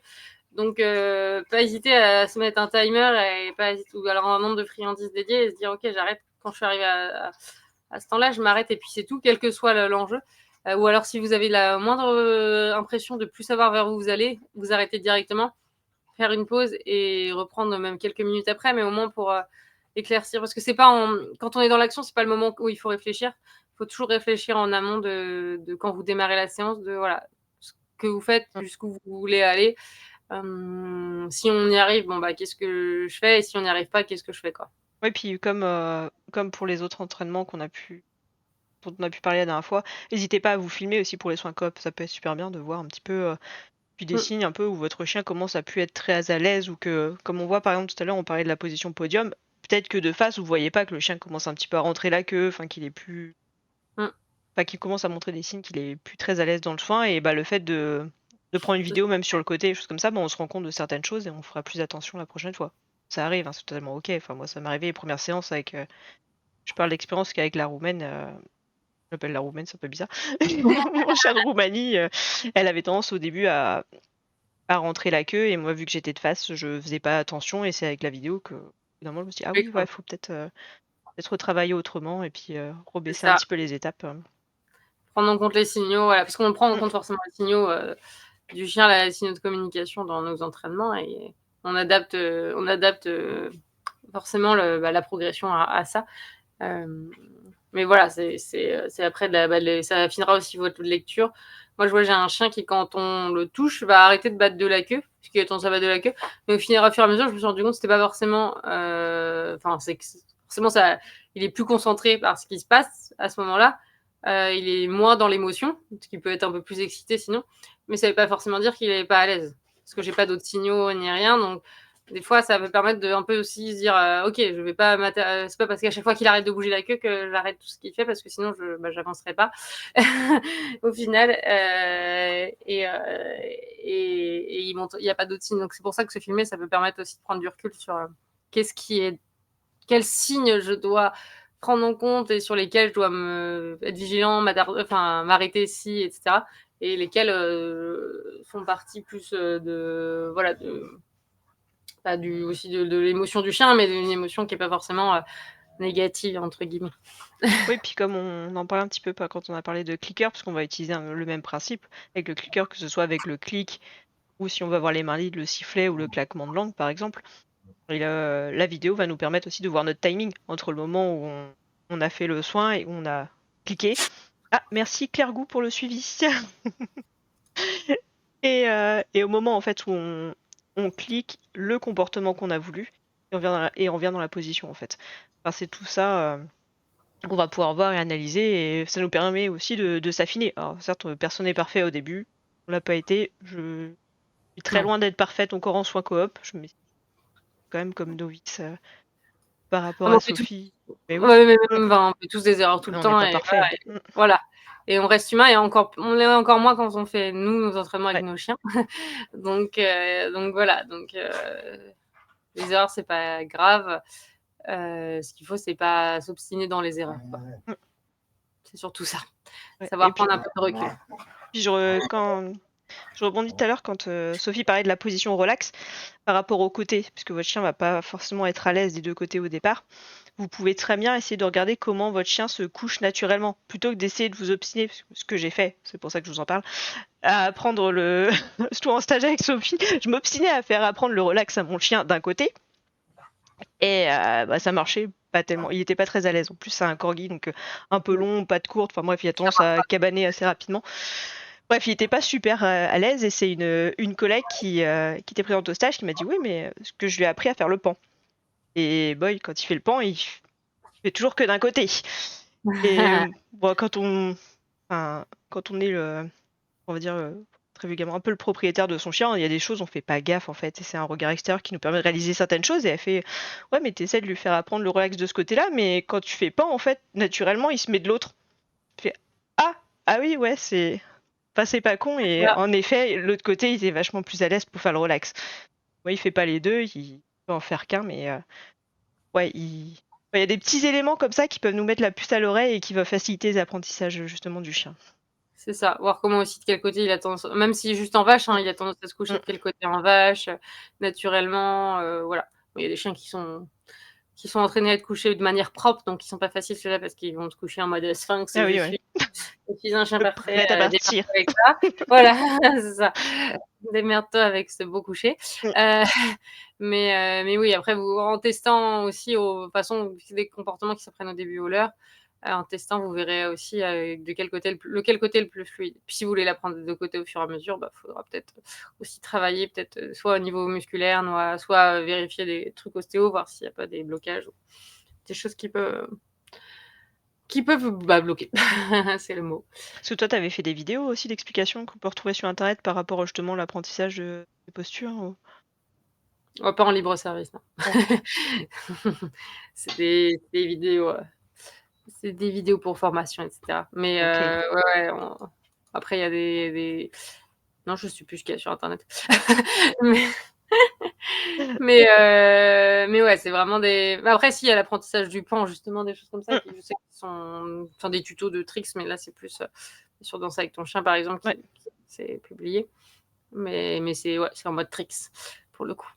Donc, pas hésiter à se mettre un timer et pas hésiter, ou alors un nombre de friandises dédiées et se dire ok, j'arrête quand je suis arrivée à ce temps-là, je m'arrête et puis c'est tout, quel que soit l'enjeu. Ou alors si vous avez la moindre impression de plus savoir vers où vous allez, vous arrêtez directement, faire une pause et reprendre même quelques minutes après, mais au moins pour éclaircir. Parce que c'est pas quand on est dans l'action, c'est pas le moment où il faut réfléchir. Il faut toujours réfléchir en amont de quand vous démarrez la séance, de voilà ce que vous faites, jusqu'où vous voulez aller. Si on y arrive, bon bah qu'est-ce que je fais? Et si on n'y arrive pas, qu'est-ce que je fais, quoi? Ouais, puis comme pour les autres entraînements dont on a pu parler la dernière fois, n'hésitez pas à vous filmer aussi pour les soins coop. Ça peut être super bien de voir un petit peu, puis des Mmh. signes un peu où votre chien commence à plus être très à l'aise, ou que, comme on voit par exemple tout à l'heure, on parlait de la position podium, peut-être que de face, vous voyez pas que le chien commence un petit peu à rentrer la queue, enfin qu'il est plus, Mmh. enfin qu'il commence à montrer des signes qu'il est plus très à l'aise dans le soin, et bah le fait de prendre une vidéo même sur le côté, des choses comme ça, bah, on se rend compte de certaines choses et on fera plus attention la prochaine fois. Ça arrive, hein, c'est totalement ok. Enfin moi ça m'est arrivé les premières séances avec, je parle d'expérience qu'avec la roumaine. J'appelle la roumaine, c'est un peu bizarre. Mon chien de Roumanie, elle avait tendance au début à rentrer la queue, et moi vu que j'étais de face, je faisais pas attention, et c'est avec la vidéo que finalement je me suis dit ah Oui, oui, ouais, quoi. faut peut-être retravailler autrement, et puis C'est rebaisser un ça. petit peu les étapes. Prendre en compte les signaux, voilà, parce qu'on prend en compte forcément les signaux du chien, les signaux de communication dans nos entraînements et on adapte forcément la progression à ça. Mais voilà, c'est après ça affinera aussi votre lecture. Moi, je vois, j'ai un chien qui, quand on le touche, va arrêter de battre de la queue, puisqu'il a tendance à battre de la queue. Mais au fur et à mesure, je me suis rendu compte que c'était pas forcément. Enfin, c'est que forcément, il est plus concentré par ce qui se passe à ce moment-là. Il est moins dans l'émotion, ce qui peut être un peu plus excité sinon. Mais ça veut pas forcément dire qu'il est pas à l'aise. Parce que j'ai pas d'autres signaux ni rien. Donc, des fois, ça peut permettre de un peu aussi se dire ok, je vais pas c'est pas parce qu'à chaque fois qu'il arrête de bouger la queue que j'arrête tout ce qu'il fait parce que sinon j'avancerai pas au final il y a pas d'autres signes, donc c'est pour ça que se filmer ça peut permettre aussi de prendre du recul sur quels signes je dois prendre en compte et sur lesquels je dois être vigilant, m'arrêter si, etc. Et lesquels font partie plus de voilà aussi de l'émotion du chien, mais d'une émotion qui n'est pas forcément négative, entre guillemets. Oui, puis comme on en parlait un petit peu quand on a parlé de clicker, parce qu'on va utiliser le même principe avec le clicker, que ce soit avec le clic, ou si on va voir les mains libres, le sifflet ou le claquement de langue par exemple. Et la vidéo va nous permettre aussi de voir notre timing entre le moment où on a fait le soin et où on a cliqué. Ah, merci Claire Gou pour le suivi. Et au moment en fait où on clique, le comportement qu'on a voulu, et on vient dans la position en fait. Enfin, c'est tout ça. qu'on va pouvoir voir et analyser, et ça nous permet aussi de s'affiner. Alors certes, personne n'est parfait au début, on l'a pas été, je suis très Non. loin d'être parfaite encore en soins coop, je me quand même comme novice par rapport mais à on fait Sophie. Mais oui, ouais, mais même, on fait tous des erreurs tout le on n'est temps pas et parfait. voilà et on reste humain et on l'est encore moins quand on fait, nous, nos entraînements avec Ouais. nos chiens. Donc voilà, les erreurs, c'est pas grave. Ce qu'il faut, c'est pas s'obstiner dans les erreurs, quoi. Mm. C'est surtout ça. Ouais. Et Savoir puis, prendre un peu de recul. puis quand je rebondis tout à l'heure quand Sophie parlait de la position relax par rapport au côté, puisque votre chien va pas forcément être à l'aise des deux côtés au départ. Vous pouvez très bien essayer de regarder comment votre chien se couche naturellement, plutôt que d'essayer de vous obstiner, ce que j'ai fait, c'est pour ça que je vous en parle, à apprendre le... Surtout en stage avec Sophie, je m'obstinais à faire apprendre le relax à mon chien d'un côté, et ça marchait pas tellement. Il était pas très à l'aise. En plus, c'est un corgi, donc un peu long, pas de courte. Enfin bref, il a tendance à cabaner assez rapidement. Bref, il était pas super à l'aise, et c'est une collègue qui était présente au stage qui m'a dit oui, mais ce que je lui ai appris à faire le pan. Et boy, quand il fait le pan, il fait toujours que d'un côté. Et bon, quand on est on va dire très vulgairement, un peu le propriétaire de son chien, il y a des choses on fait pas gaffe en fait, et c'est un regard extérieur qui nous permet de réaliser certaines choses. Et elle fait ouais, mais t'essaies de lui faire apprendre le relax de ce côté-là, mais quand tu fais pas en fait, naturellement il se met de l'autre. Tu fais ah ah oui, ouais, c'est pas con. Et Voilà. en effet, l'autre côté il est vachement plus à l'aise pour faire le relax. Ouais, il fait pas les deux, il peut en faire qu'un, mais ouais, il y a des petits éléments comme ça qui peuvent nous mettre la puce à l'oreille et qui vont faciliter les apprentissages justement du chien. C'est ça. Voir comment aussi de quel côté il a tendance, même si juste en vache, il a tendance à se coucher de quel côté en vache, naturellement, voilà. Il y a des chiens qui sont entraînés à être couchés de manière propre, donc ils sont pas faciles ceux-là parce qu'ils vont se coucher en mode sphinx, Ah je oui, ouais. suis un chien parfait, Prête à démerde-toi partir. avec ça. Voilà, c'est ça. Démerde-toi avec ce beau coucher. Mm. Euh, mais oui, après, en testant aussi aux façons, des comportements qui s'apprennent au début ou l'heure, en testant, vous verrez aussi de quel côté lequel côté est le plus fluide. Puis si vous voulez l'apprendre des deux côtés au fur et à mesure, faudra peut-être aussi travailler, peut-être soit au niveau musculaire, soit vérifier des trucs ostéo, voir s'il n'y a pas des blocages ou des choses qui peuvent bloquer. C'est le mot. Parce que toi, tu avais fait des vidéos aussi d'explications qu'on peut retrouver sur Internet par rapport justement à l'apprentissage des postures Pas en libre service, non. C'est des vidéos, c'est des vidéos pour formation, etc. Mais Ok. ouais, après, il y a des... Non, je sais plus ce qu'il y a sur Internet. mais mais ouais, c'est vraiment des... Après, si, il y a l'apprentissage du pan, justement, des choses comme ça, Mm. qui je sais qui sont... Enfin, des tutos de tricks, mais là, c'est plus sur Danse avec ton chien, par exemple, Ouais. qui c'est publié. Mais c'est en mode tricks, pour le coup.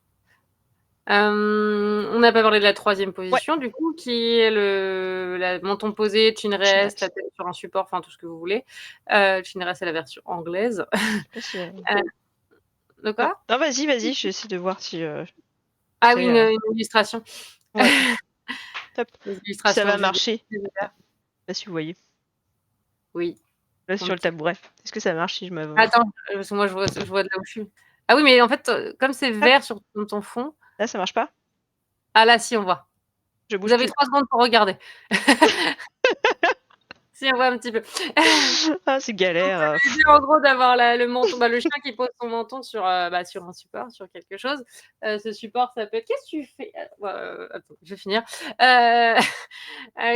On n'a pas parlé de la troisième Ouais. position, du coup, qui est la menton posé, chin Chin rest, la rest. tête sur un support, enfin tout ce que vous voulez. Chin rest, c'est la version anglaise. Je sais pas si, De non, quoi? non, vas-y, je vais essayer de voir si Ah oui, c'est une illustration. ouais, top. Des Si ça illustrations va que je marcher. Je vais. sais pas si vous voyez. Oui. Là, Un sur le petit... tabouret. Est-ce que ça marche si je m'avance? Attends, parce que moi, je vois de là où je suis. Ah oui, mais en fait, comme c'est Ah, vert sur ton fond... là, ça marche pas? Ah là, si, on voit. Je Vous bouge avez plus. 3 secondes pour regarder. Si, on voit un petit peu. Ah, c'est galère. L'idée, en gros, d'avoir le menton, le chien qui pose son menton sur un support, sur quelque chose. Ce support, ça peut être... Qu'est-ce que tu fais? Attends, je vais finir. Euh,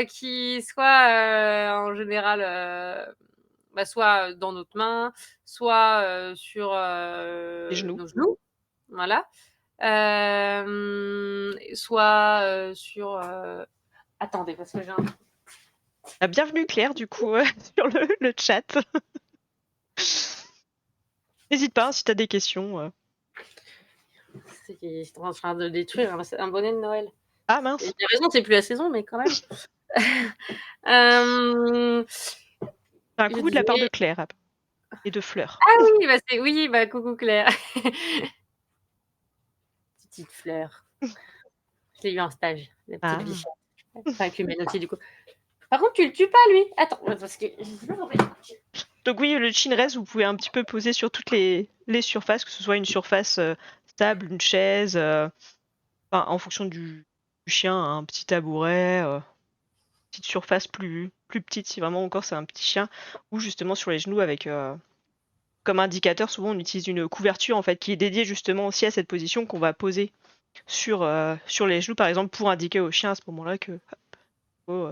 qui soit en général soit dans notre main, soit sur Les genoux. nos genoux, voilà. Soit sur... Attendez, parce que j'ai un... Ah, bienvenue Claire, du coup, sur le chat. N'hésite pas, hein, si tu as des questions. C'est en train de détruire un bonnet de Noël. Ah Il mince, a raison, c'est plus la saison, mais quand même. Euh, c'est un je coucou de la part de disais... Claire et de Fleur. Ah oui, coucou Claire. Petite fleur. Je l'ai eu en stage, la petite Ah. bichette. Enfin, avec l'humaine aussi, du coup. Par contre, tu le tues pas, lui. Attends, parce que... Donc oui, le chin rest, vous pouvez un petit peu poser sur toutes les surfaces, que ce soit une surface stable, une chaise, en fonction du chien, un petit tabouret, petite surface plus petite, si vraiment encore c'est un petit chien, ou justement sur les genoux avec comme indicateur, souvent on utilise une couverture en fait qui est dédiée justement aussi à cette position qu'on va poser sur les genoux, par exemple, pour indiquer au chien à ce moment-là que faut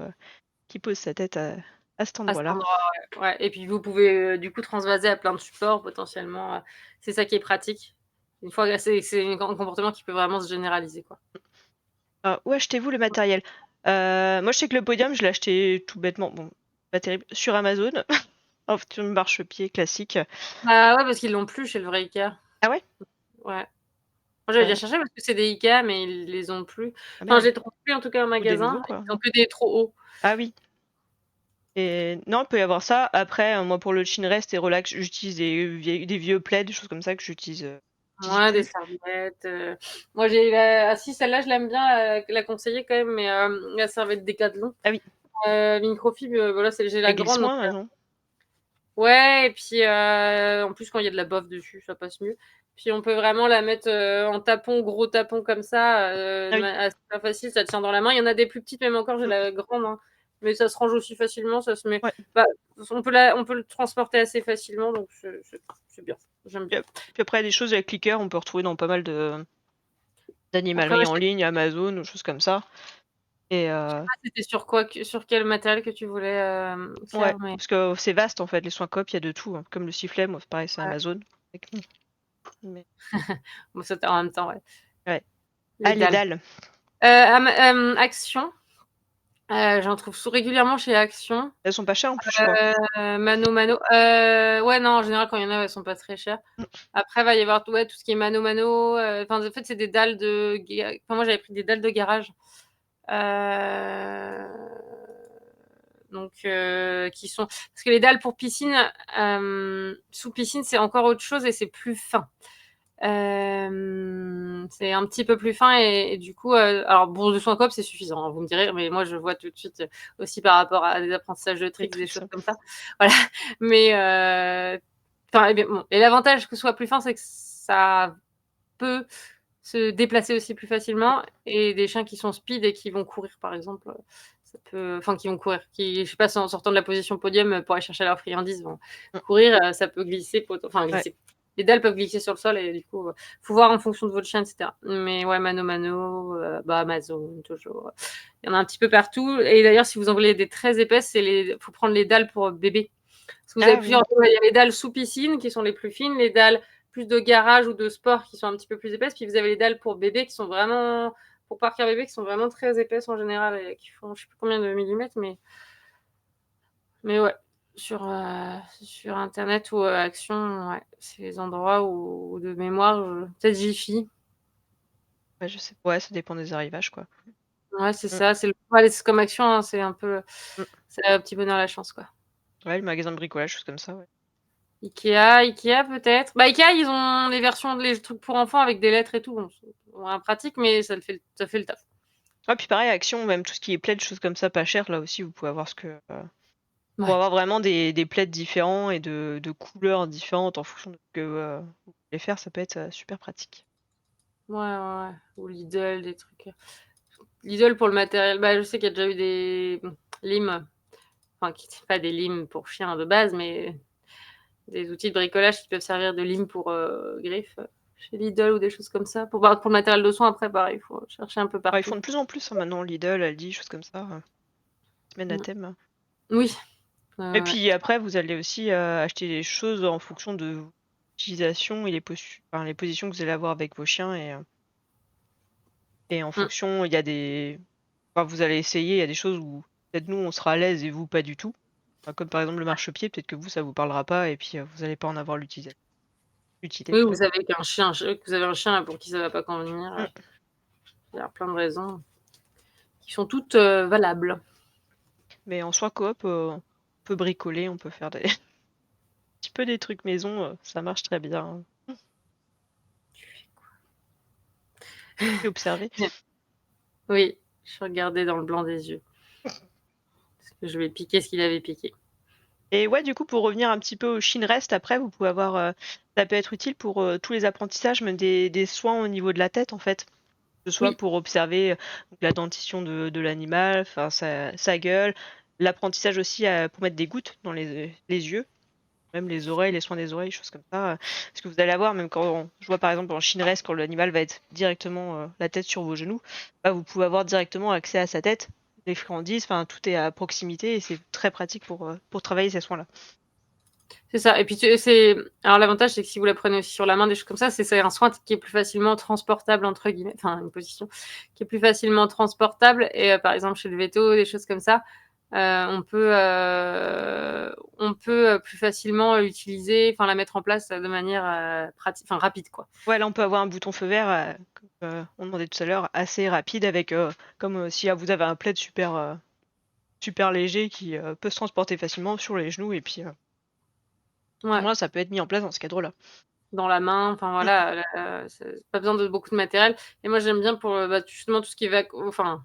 qu'il pose sa tête à cet À cet endroit-là. endroit, ouais. Et puis vous pouvez du coup transvaser à plein de supports potentiellement. C'est ça qui est pratique. Une fois, c'est un comportement qui peut vraiment se généraliser, quoi. Où achetez-vous le matériel? Moi, je sais que le podium, je l'ai acheté tout bêtement, bon, pas terrible, sur Amazon, sur le marchepied classique. Bah ouais, parce qu'ils l'ont plus chez le vrai Ikea. Ah ouais? Ouais. Moi, j'avais déjà Euh, cherché parce que c'est des Ikea, mais ils les ont plus. ah Enfin, je merde. les trouve plus en tout cas au Ou des magasin. nouveaux, quoi. Ils ont que des trop hauts. Ah oui. Et non, il peut y avoir ça. Après, moi, pour le chin rest et relax, j'utilise des vieux plaids, des choses comme ça que j'utilise Ouais, des plus. serviettes. Moi, ah si, celle-là, je l'aime bien, la conseiller quand même, mais la serviette Décathlon. Ah oui, Microfibre, voilà, j'ai la elle glisse grande. Donc, moins maintenant. ouais, et puis en plus, quand il y a de la bof dessus, ça passe mieux. Puis on peut vraiment la mettre en tapon, gros tapon comme ça. Ah oui. C'est pas facile, ça tient dans la main. Il y en a des plus petites, même encore, j'ai Mm. la grande, hein. Mais ça se range aussi facilement, ça se met. Ouais. Bah, on peut le transporter assez facilement, donc c'est bien. J'aime bien. Puis après, des choses avec clicker, on peut retrouver dans pas mal Après, ouais, d'animaleries en ligne, Amazon ou choses comme ça. Et c'était sur quoi, sur quel matériel que tu voulais ouais, faire, mais parce que c'est vaste en fait, les soins coop, il y a de tout, hein. Comme le sifflet, moi, c'est pareil, c'est ouais. Amazon. Mais Bon, c'était en même temps, ouais. ouais. Les Ah, les dalles. dalles. Action. J'en trouve régulièrement chez Action. Elles sont pas chères en plus, je crois. Mano Mano. Ouais, non, en général, quand il y en a, elles sont pas très chères. Après, va y avoir tout ce qui est Mano Mano. Enfin, en fait, c'est des dalles de. Enfin, moi, j'avais pris des dalles de garage. Euh, Donc, qui sont. Parce que les dalles pour piscine, sous piscine, c'est encore autre chose et c'est plus fin. C'est un petit peu plus fin et du coup, alors bourse de soins coop, c'est suffisant, hein, vous me direz, mais moi je vois tout de suite aussi par rapport à des apprentissages de Les tricks, des trucs, choses ça. comme ça. Voilà. Mais enfin, bon. Et l'avantage que ce soit plus fin, c'est que ça peut se déplacer aussi plus facilement. Et des chiens qui sont speed et qui vont courir, par exemple, ça peut, enfin, qui vont courir, qui, je sais pas, en sortant de la position podium pour aller chercher leur friandise, vont Mm. courir, ça peut glisser, enfin, Ouais. glisser. Les dalles peuvent glisser sur le sol et du coup, faut voir en fonction de votre chien, etc. Mais ouais, Mano Mano, bah Amazon, toujours. Il y en a un petit peu partout. Et d'ailleurs, si vous en voulez des très épaisses, faut prendre les dalles pour bébé. Parce que vous avez Ah oui. plusieurs, il y a les dalles sous piscine qui sont les plus fines, les dalles plus de garage ou de sport qui sont un petit peu plus épaisses, puis vous avez les dalles pour bébé qui sont vraiment, pour parker bébé, qui sont vraiment très épaisses en général et qui font je sais plus combien de millimètres, mais ouais, sur internet ou Action, ouais, c'est les endroits où de mémoire, peut-être Jiffy. Ouais, je sais. Ouais, ça dépend des arrivages, quoi. Ouais, c'est Mm. ça, c'est comme Action, hein, c'est un peu, Mm. c'est un petit bonheur la chance, quoi. Ouais, le magasin de bricolage, choses comme ça, ouais. Ikea peut-être. Bah Ikea, ils ont les versions, les trucs pour enfants avec des lettres et tout. Bon, c'est pratique, mais ça fait le taf. Ouais, puis pareil, Action, même tout ce qui est plaid, choses comme ça, pas cher, là aussi, vous pouvez avoir pour Ouais. avoir vraiment des plaids différents et de couleurs différentes en fonction de ce que vous voulez faire, ça peut être super pratique. Ouais. Ou Lidl, des trucs. Lidl pour le matériel. Bah, je sais qu'il y a déjà eu des limes. Enfin, qui pas des limes pour chiens de base, mais des outils de bricolage qui peuvent servir de limes pour griffes chez Lidl ou des choses comme ça. Pour le matériel de soins, après, pareil, il faut chercher un peu Ouais, ils font partout. de plus en plus hein, maintenant, Lidl, Aldi, choses comme ça, semaine à Mm. thème. Oui. Et Ouais. puis après, vous allez aussi acheter des choses en fonction de l'utilisation et les positions que vous allez avoir avec vos chiens. Et en Mm. fonction, il y a enfin, vous allez essayer, il y a des choses où peut-être nous, on sera à l'aise et vous, pas du tout. Enfin, comme par exemple le marchepied, peut-être que vous, ça vous parlera pas et puis vous n'allez pas en avoir l'utilité, Oui, pardon. vous avez qu'un chien, que vous avez un chien pour qui ça va pas convenir. Mm. Il y a plein de raisons qui sont toutes valables. Mais en soi, coop, on peut bricoler, on peut faire un petit peu des trucs maison, ça marche très bien. J'ai observé. Oui, je regardais dans le blanc des yeux. Parce que je vais piquer ce qu'il avait piqué. Et ouais, du coup, pour revenir un petit peu au Shin Rest, après, vous pouvez avoir, ça peut être utile pour tous les apprentissages, même des soins au niveau de la tête, en fait. ce soit Oui, pour observer, donc la dentition de l'animal, enfin sa gueule, l'apprentissage aussi, pour mettre des gouttes dans les yeux, même les oreilles, les soins des oreilles, choses comme ça, parce que vous allez avoir même quand je vois par exemple en chine-reste quand l'animal va être directement, la tête sur vos genoux, bah, vous pouvez avoir directement accès à sa tête, les friandises, enfin tout est à proximité et c'est très pratique pour travailler ces soins-là. c'est ça. Et puis c'est alors l'avantage c'est que si vous la prenez aussi sur la main, des choses comme ça, c'est un soin qui est plus facilement transportable entre guillemets, enfin une position qui est plus facilement transportable. Et par exemple chez le véto, des choses comme ça, on peut plus facilement l'utiliser, enfin la mettre en place de manière enfin rapide quoi. Ouais, là on peut avoir un bouton feu vert, comme, on demandait tout à l'heure, assez rapide avec, comme, si, vous avez un plaid super léger qui, peut se transporter facilement sur les genoux et puis, Ouais. moi ça peut être mis en place dans ce cadre-là. Dans la main, enfin Mmh. voilà, c'est pas besoin de beaucoup de matériel. Et moi j'aime bien pour, bah, justement tout ce qui est enfin,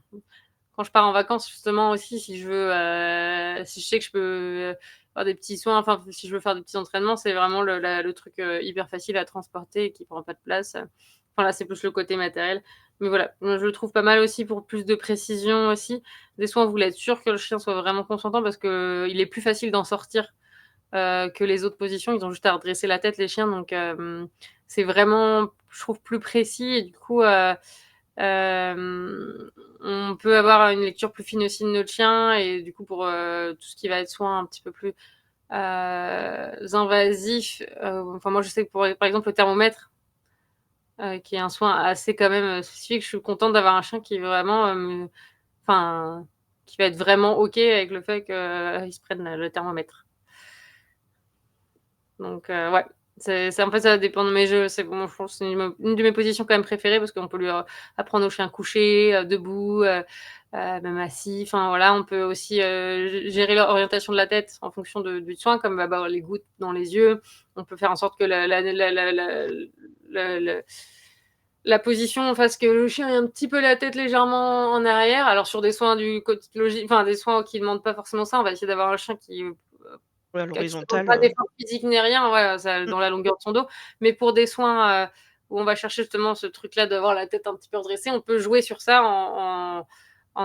quand je pars en vacances justement aussi, si je veux, si je sais que je peux, faire des petits soins, enfin si je veux faire des petits entraînements, c'est vraiment le truc, hyper facile à transporter et qui prend pas de place. Enfin là, c'est plus le côté matériel. Mais voilà, moi je le trouve pas mal aussi pour plus de précision aussi. Des soins, vous voulez être sûr que le chien soit vraiment consentant parce qu'il est plus facile d'en sortir que les autres positions. Ils ont juste à redresser la tête, les chiens. Donc, c'est vraiment, je trouve, plus précis. Et du coup, on peut avoir une lecture plus fine aussi de notre chien. Et du coup, pour tout ce qui va être soin un petit peu plus invasif, enfin, moi, je sais que par exemple, le thermomètre, qui est un soin assez quand même spécifique, je suis contente d'avoir un chien qui vraiment, enfin, qui va être vraiment OK avec le fait qu'il se prenne le thermomètre. Donc ouais, c'est en fait, ça dépend de mes jeux. C'est bon, je pense que c'est une de mes positions quand même préférées parce qu'on peut lui, apprendre au chien couché, debout, même assis. Enfin voilà, on peut aussi, gérer l'orientation de la tête en fonction du soin comme, bah, les gouttes dans les yeux. On peut faire en sorte que la la position fasse que le chien ait un petit peu la tête légèrement en arrière. Alors sur des soins du côté logique, enfin des soins qui demandent pas forcément ça, on va essayer d'avoir un chien Ouais, à qui ne demande l'horizontale, pas d'effort physique ni rien, ouais, ça mmh, dans la longueur de son dos. Mais pour des soins, où on va chercher justement ce truc-là d'avoir la tête un petit peu redressée, on peut jouer sur ça en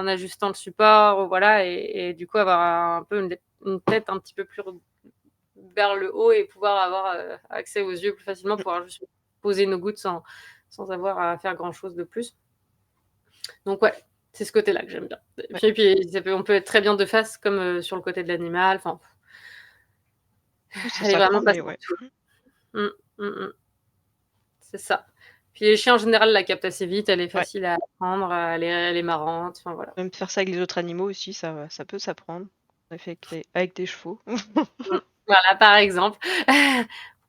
ajustant le support, voilà. Et du coup avoir un peu une tête un petit peu plus vers le haut et pouvoir avoir, accès aux yeux plus facilement, mmh, pouvoir juste poser nos gouttes sans avoir à faire grand chose de plus. Donc ouais, c'est ce côté-là que j'aime bien. Et ouais. puis on peut être très bien de face comme, sur le côté de l'animal, enfin, Oui, ça elle est s'apprend vraiment mais passée ouais. partout. Mmh. Mmh mh. C'est ça. Puis les chiens en général la captent assez vite, elle est Ouais, facile à apprendre, elle est marrante, enfin voilà. même faire ça avec les autres animaux aussi, ça peut s'apprendre. On a fait avec des chevaux. Mmh. Voilà, par exemple.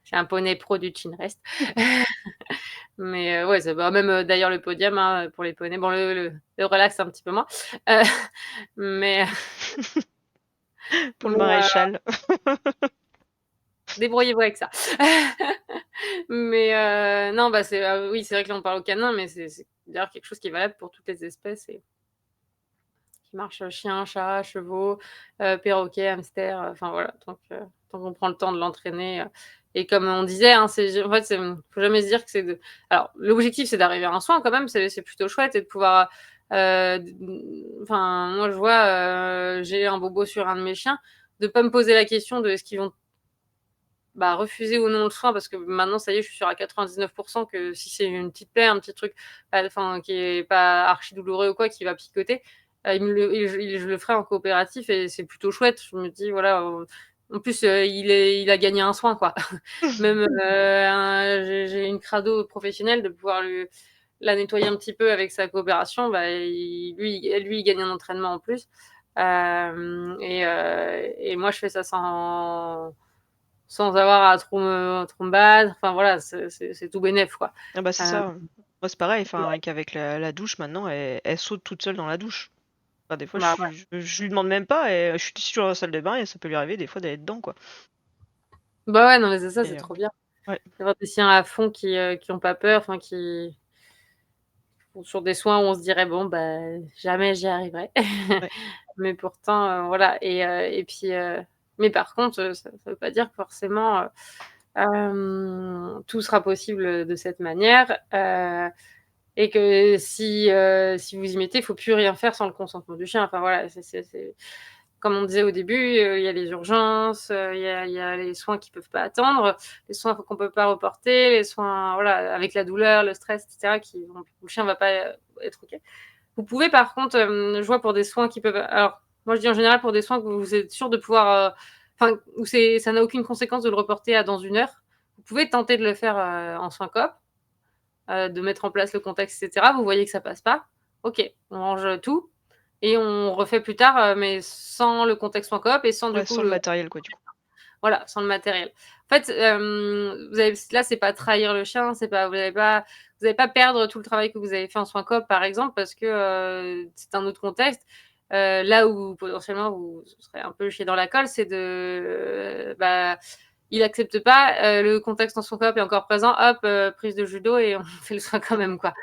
J'ai un poney pro du Chinrest. Mais ouais, bah, même, d'ailleurs le podium, hein, pour les poneys. Bon le relax un petit peu moins. Heu, mais Pour le mais maréchal. débrouillez-vous avec ça. Mais non, bah, oui, c'est vrai que là on parle au canin, mais c'est d'ailleurs quelque chose qui est valable pour toutes les espèces et qui marche, chien, chat, chevaux, perroquet, hamster, enfin voilà, tant qu'on prend le temps de l'entraîner, et comme on disait, hein, en fait, faut jamais se dire que c'est de alors l'objectif, c'est d'arriver à un soin quand même, c'est plutôt chouette et de pouvoir, enfin, moi, je vois, j'ai un bobo sur un de mes chiens, de pas me poser la question de est-ce qu'ils vont, bah, refuser ou non le soin parce que maintenant, ça y est, je suis sûre à 99 que si c'est une petite plaie, un petit truc, enfin, qui est pas archi douloureux ou quoi, qui va picoter, il me le il je le ferai en coopératif et c'est plutôt chouette. Je me dis voilà, en plus, il a gagné un soin, quoi. Même, j'ai une crado professionnelle de pouvoir la nettoyer un petit peu avec sa coopération, bah, il gagne un entraînement en plus. Et moi, je fais ça sans avoir à trop me battre, enfin voilà, c'est tout bénef, quoi. Ah bah, c'est Heu, ça. Moi, c'est pareil, enfin, rien qu'avec la douche maintenant, elle saute toute seule dans la douche. Enfin, des fois, bah, ouais. je lui demande même pas et je suis sur la salle de bain et ça peut lui arriver des fois d'aller dedans, quoi. Bah, ouais, non, mais c'est ça, c'est Et trop bien. ouais, D'avoir des chiens à fond qui ont pas peur, enfin qui vont sur des soins où on se dirait: «Bon, bah, jamais j'y arriverai». ouais. Mais pourtant, voilà. Et puis, mais par contre, ça veut pas dire que forcément, tout sera possible, de cette manière. et que si vous y mettez, il faut plus rien faire sans le consentement du chien. Enfin voilà, c'est comme on disait au début, il y a les urgences, il y a les soins qui peuvent pas attendre, les soins qu'on peut pas reporter, les soins voilà, avec la douleur, le stress, et cetera, qui vont le chien va pas être OK. Vous pouvez par contre, je vois pour des soins qui peuvent alors moi je dis en général pour des soins que vous êtes sûr de pouvoir, enfin où ça n'a aucune conséquence de le reporter à dans 1 heure. Vous pouvez tenter de le faire, en soins coop, de mettre en place le contexte et cetera. Vous voyez que ça passe pas, OK, on range tout et on refait plus tard, mais sans le contexte soins coop et sans du Ouais, coup sans le le matériel, quoi, du coup. voilà, sans le matériel. En fait, vous avez là, c'est pas trahir le chien, c'est pas vous allez pas perdre tout le travail que vous avez fait en soins coop, par exemple, parce que, c'est un autre contexte. Là où potentiellement vous serez un peu chié dans la colle, c'est bah, il accepte pas, le contexte en soins coop est encore présent, hop, prise de judo et on fait le soin quand même, quoi.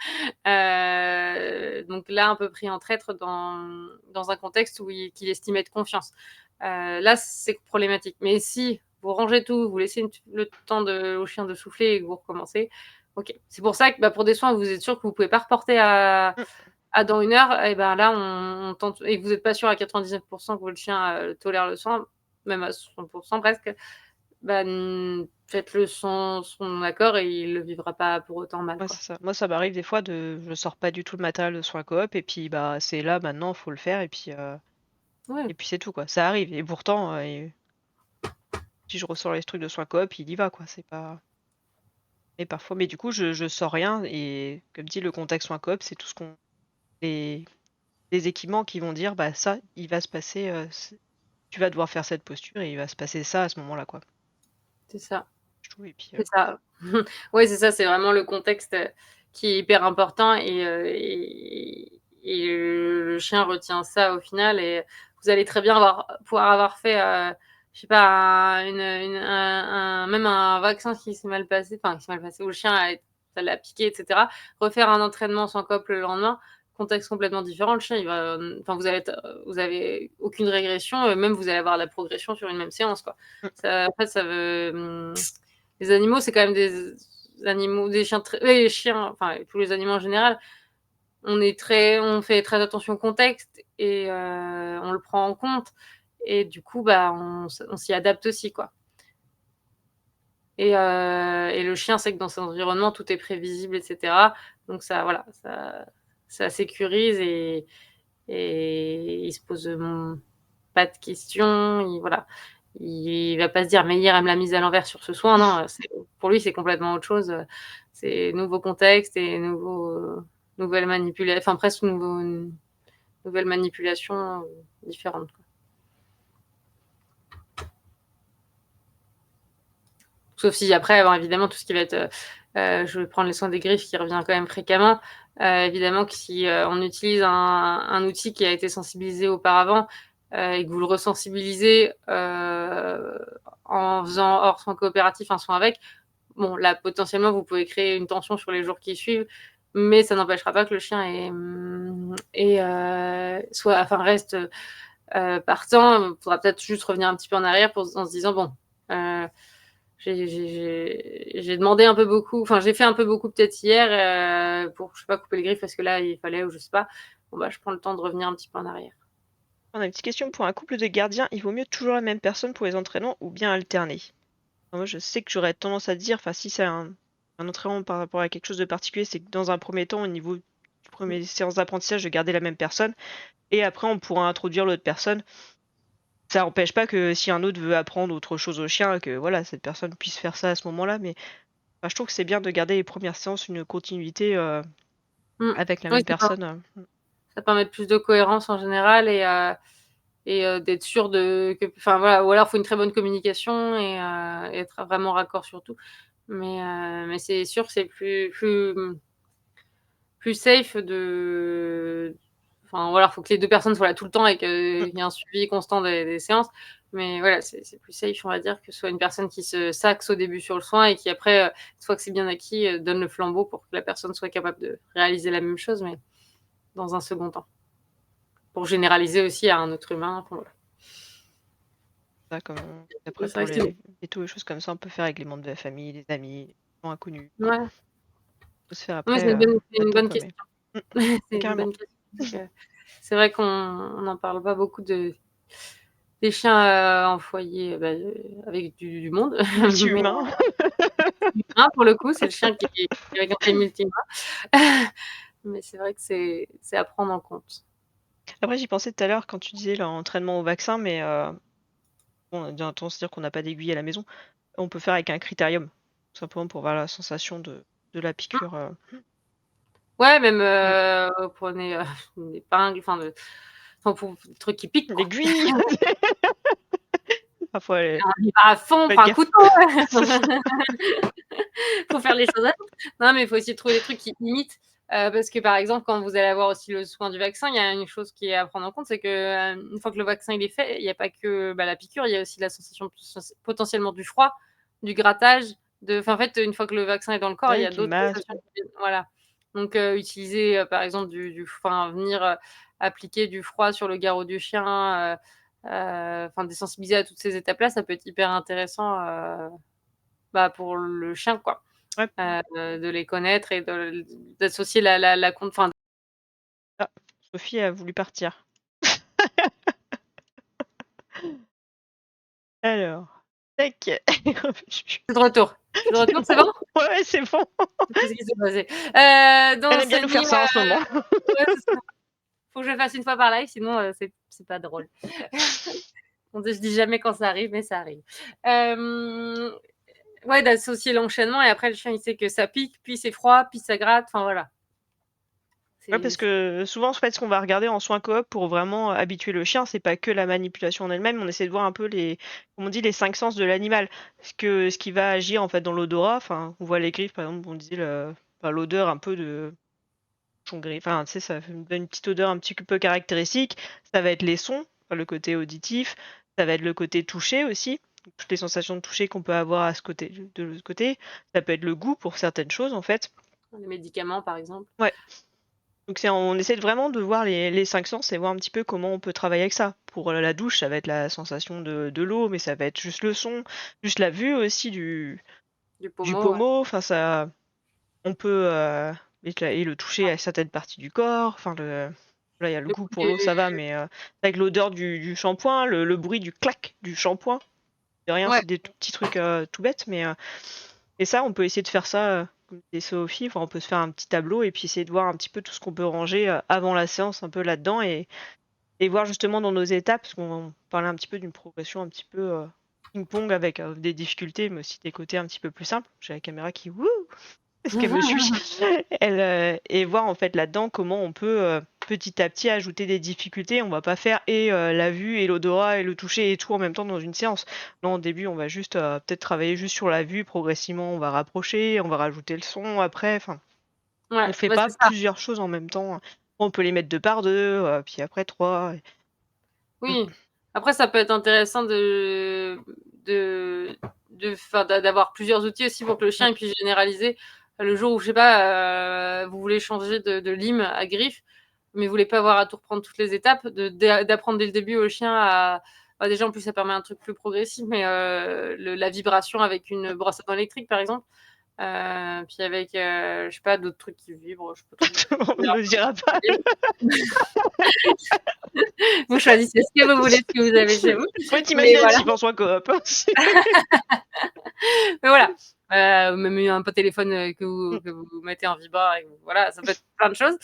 Donc là, un peu pris en traître dans un contexte où qu'il estime être confiance. Là, c'est problématique. Mais si vous rangez tout, vous laissez le temps au chien de souffler et que vous recommencez, OK. C'est pour ça que bah, pour des soins, vous êtes sûr que vous ne pouvez pas reporter Mmh. à dans 1 heure, et ben là, on tente, et que vous n'êtes pas sûr à 99% que votre chien tolère le soin, même à 100% presque, bah, faites-le sans son accord et il ne le vivra pas pour autant mal, Ouais, quoi. c'est ça. Moi, ça m'arrive des fois je sors pas du tout le matériel de soins coop et puis, bah, c'est là maintenant, faut le faire Ouais, et puis c'est tout, quoi. Ça arrive et pourtant, si je ressors les trucs de soins coop, il y va, quoi. C'est pas mais parfois mais du coup, je sors rien et comme dit, le contact soins coop, c'est tout ce qu'on les les équipements qui vont dire: «Bah, ça, il va se passer, tu vas devoir faire cette posture et il va se passer ça à ce moment-là», quoi. c'est ça. Je trouve et puis, C'est ça. Ouais, c'est ça, c'est vraiment le contexte, qui est hyper important et le chien retient ça au final et vous allez très bien pouvoir avoir fait, je sais pas, même un vaccin qui s'est mal passé, enfin qui s'est mal passé, où le chien ça l'a piqué et cetera. Refaire un entraînement sans COP le lendemain, contexte complètement différent, le chien il va, enfin vous avez aucune régression, même vous allez avoir la progression sur une même séance, quoi. mmh, Ça en fait, ça veut, les animaux, c'est quand même des animaux, des chiens très les chiens, enfin tous les animaux en général, on fait très attention au contexte et on le prend en compte et du coup, bah, on s'y adapte aussi, quoi et le chien sait que dans son environnement, tout est prévisible et cetera, donc ça voilà, ça sécurise et il se pose, pas de questions, voilà. Il va pas se dire: «Mais hier, elle me l'a mise à l'envers sur ce soin». Non, pour lui, c'est complètement autre chose, c'est nouveau contexte et enfin presque nouvelle manipulation, différente, quoi. Sauf si après, bon, évidemment, tout ce qui va être, je vais prendre les soins des griffes qui revient quand même fréquemment. Évidemment que si, on utilise un outil qui a été sensibilisé auparavant, et que vous le resensibilisez, en faisant hors soins coopératifs un soin avec, bon là, potentiellement, vous pouvez créer une tension sur les jours qui suivent, mais ça n'empêchera pas que le chien soit enfin reste, partant. Il faudra peut-être juste revenir un petit peu en arrière en se disant: «Bon, heu, j'ai demandé un peu beaucoup, enfin j'ai fait un peu beaucoup peut-être hier, pour je sais pas couper les griffes parce que là il fallait ou je sais pas. Bon bah je prends le temps de revenir un petit peu en arrière». on a une petite question pour un couple de gardiens, il vaut mieux toujours la même personne pour les entraînements ou bien alterner? Moi, je sais que j'aurais tendance à dire, enfin, si c'est un entraînement par rapport à quelque chose de particulier, c'est que dans un premier temps, au niveau du Mmh. premier séance d'apprentissage, de garder la même personne et après on pourra introduire l'autre personne. Ça n'empêche pas que si un autre veut apprendre autre chose au chien, que voilà, cette personne puisse faire ça à ce moment-là, mais enfin, je trouve que c'est bien de garder les premières séances une continuité, Mmh. avec la Oui, même personne, ça permet de plus de cohérence en général d'être sûr enfin voilà, ou alors il faut une très bonne communication et être vraiment raccord sur tout. Mais c'est sûr que c'est plus safe enfin voilà, il faut que les 2 personnes soient là tout le temps et mmh, qu'il y ait un suivi constant des séances. Mais voilà, c'est plus safe, on va dire, que ce soit une personne qui s'axe au début sur le soin et qui après, une fois que c'est bien acquis, donne le flambeau pour que la personne soit capable de réaliser la même chose, mais dans un second temps. Pour généraliser aussi à un autre humain, enfin voilà. ça comme C'est après vrai pour que c'est les choses comme ça, on peut faire avec les membres de la famille, les amis, les gens inconnus. ouais. Faut se faire Oui, après, c'est une là-dedans, bonne quoi, mais question. mmh, C'est une carrément. bonne question parce que c'est vrai qu'on n'en parle pas beaucoup des chiens, en foyer, avec du monde, mais Multi-humain. multi-humain pour le coup, c'est le chien qui est avec un côté multi-humain. Mais c'est vrai que c'est à prendre en compte. Après, j'y pensais tout à l'heure quand tu disais l'entraînement au vaccin, mais bon, on a bien tendance à dire qu'on n'a pas d'aiguille à la maison. On peut faire avec un critérium, tout simplement pour voir la sensation de la Mmh. piqûre, Ouais, même, mmh. prenez, une épingle, enfin pour des trucs qui piquent, quoi. L'aiguille! Parfois, On y va à fond, faites prends un gaffe. couteau. Faut faire les choses à temps. Non, mais il faut essayer de trouver des trucs qui imitent, parce que, par exemple, quand vous allez avoir aussi le soin du vaccin, il y a une chose qui est à prendre en compte, c'est que, une fois que le vaccin il est fait, il y a pas que, la piqûre, il y a aussi la sensation potentiellement du froid, du grattage, en fait, une fois que le vaccin est dans le corps, il y Ouais, a puis le d'autres masque. sensations qui viennent, voilà. Donc, utiliser, par exemple venir, appliquer du froid sur le garrot du chien, désensibiliser à toutes ces étapes-là, ça peut être hyper intéressant, pour le chien, quoi. Ouais. De les connaître et d'associer la con enfin, Ah, Sophie a voulu partir. Alors, tac. je suis de retour. Je suis de retour, c'est bon? Ouais, ouais, c'est bon. Qu'est-ce qui s'est passé? Elle aime bien nous faire D'enseigner, ça en ce moment. ouais, c'est ça. Faut que je le fasse une fois par live, sinon, c'est pas drôle. Je dis jamais quand ça arrive, mais ça arrive. Hem, ouais, d'associer l'enchaînement et après le chien, il sait que ça pique, puis c'est froid, puis ça gratte, enfin voilà. Ouais, parce C'est que souvent, en fait, ce qu'on va regarder en soins coop pour vraiment habituer le chien, c'est pas que la manipulation en elle-même, on essaie de voir un peu comme on dit, les 5 sens de l'animal. Ce qui va agir en fait dans l'odorat, enfin, on voit les griffes, par exemple, on disait l'odeur un peu de son gris, enfin, tu sais, ça donne une petite odeur un petit peu caractéristique. Ça va être les sons, enfin, le côté auditif, ça va être le côté toucher aussi, toutes les sensations de toucher qu'on peut avoir à ce côté, de l'autre côté. Ça peut être le goût pour certaines choses, en fait. les médicaments, par exemple. Ouais. Donc on essaie vraiment de voir les 5 sens et voir un petit peu comment on peut travailler avec ça. Pour la douche, ça va être la sensation de l'eau, mais ça va être juste le son, juste la vue aussi Du du pommeau, ouais. pommeau. Enfin, ça, on peut et le toucher à certaines parties du corps. Enfin, là, il y a le Le goût goût pour l'eau, ça va, du mais avec l'odeur du shampoing, le bruit du clac du shampoing. De rien, Ouais. c'est des petits trucs tout bêtes, mais et ça, on peut essayer de faire ça, comme disait Sophie, enfin, on peut se faire un petit tableau et puis essayer de voir un petit peu tout ce qu'on peut ranger, avant la séance un peu là-dedans et voir justement dans nos étapes, parce qu'on parlait un petit peu d'une progression un petit peu, ping-pong avec, des difficultés, mais aussi des côtés un petit peu plus simples. J'ai la caméra qui wouh! Est-ce qu'elle me suit? Et voir en fait là-dedans comment on peut, petit à petit ajouter des difficultés. On va pas faire la vue et l'odorat et le toucher et tout en même temps dans une séance. Non, au début, on va juste, peut-être travailler juste sur la vue, progressivement on va rapprocher, on va rajouter le son après, enfin, on Ouais, fait pas c'est ça. plusieurs choses en même temps. On peut les mettre 2 par 2, puis après 3. Mmh. Oui. Après, ça peut être intéressant de d'avoir plusieurs outils aussi pour que le chien Mmh. il puisse généraliser. Le jour où, je sais pas, vous voulez changer de lime à griffe, mais vous voulez pas avoir à tout reprendre toutes les étapes, d'apprendre dès le début au chien déjà, en plus, ça permet un truc plus progressif, mais la vibration avec une brosse à dents électrique, par exemple. Puis avec, je sais pas, d'autres trucs qui vibrent, je sais pas trop. On ne le dira pas. Vous choisissez ce que vous voulez, ce que vous avez chez vous. Faut Mais t'imaginer un voilà. type en soins coop, hein. Mais voilà, même un peu téléphone, Mmh. que vous mettez en vibreur et voilà, ça peut être plein de choses.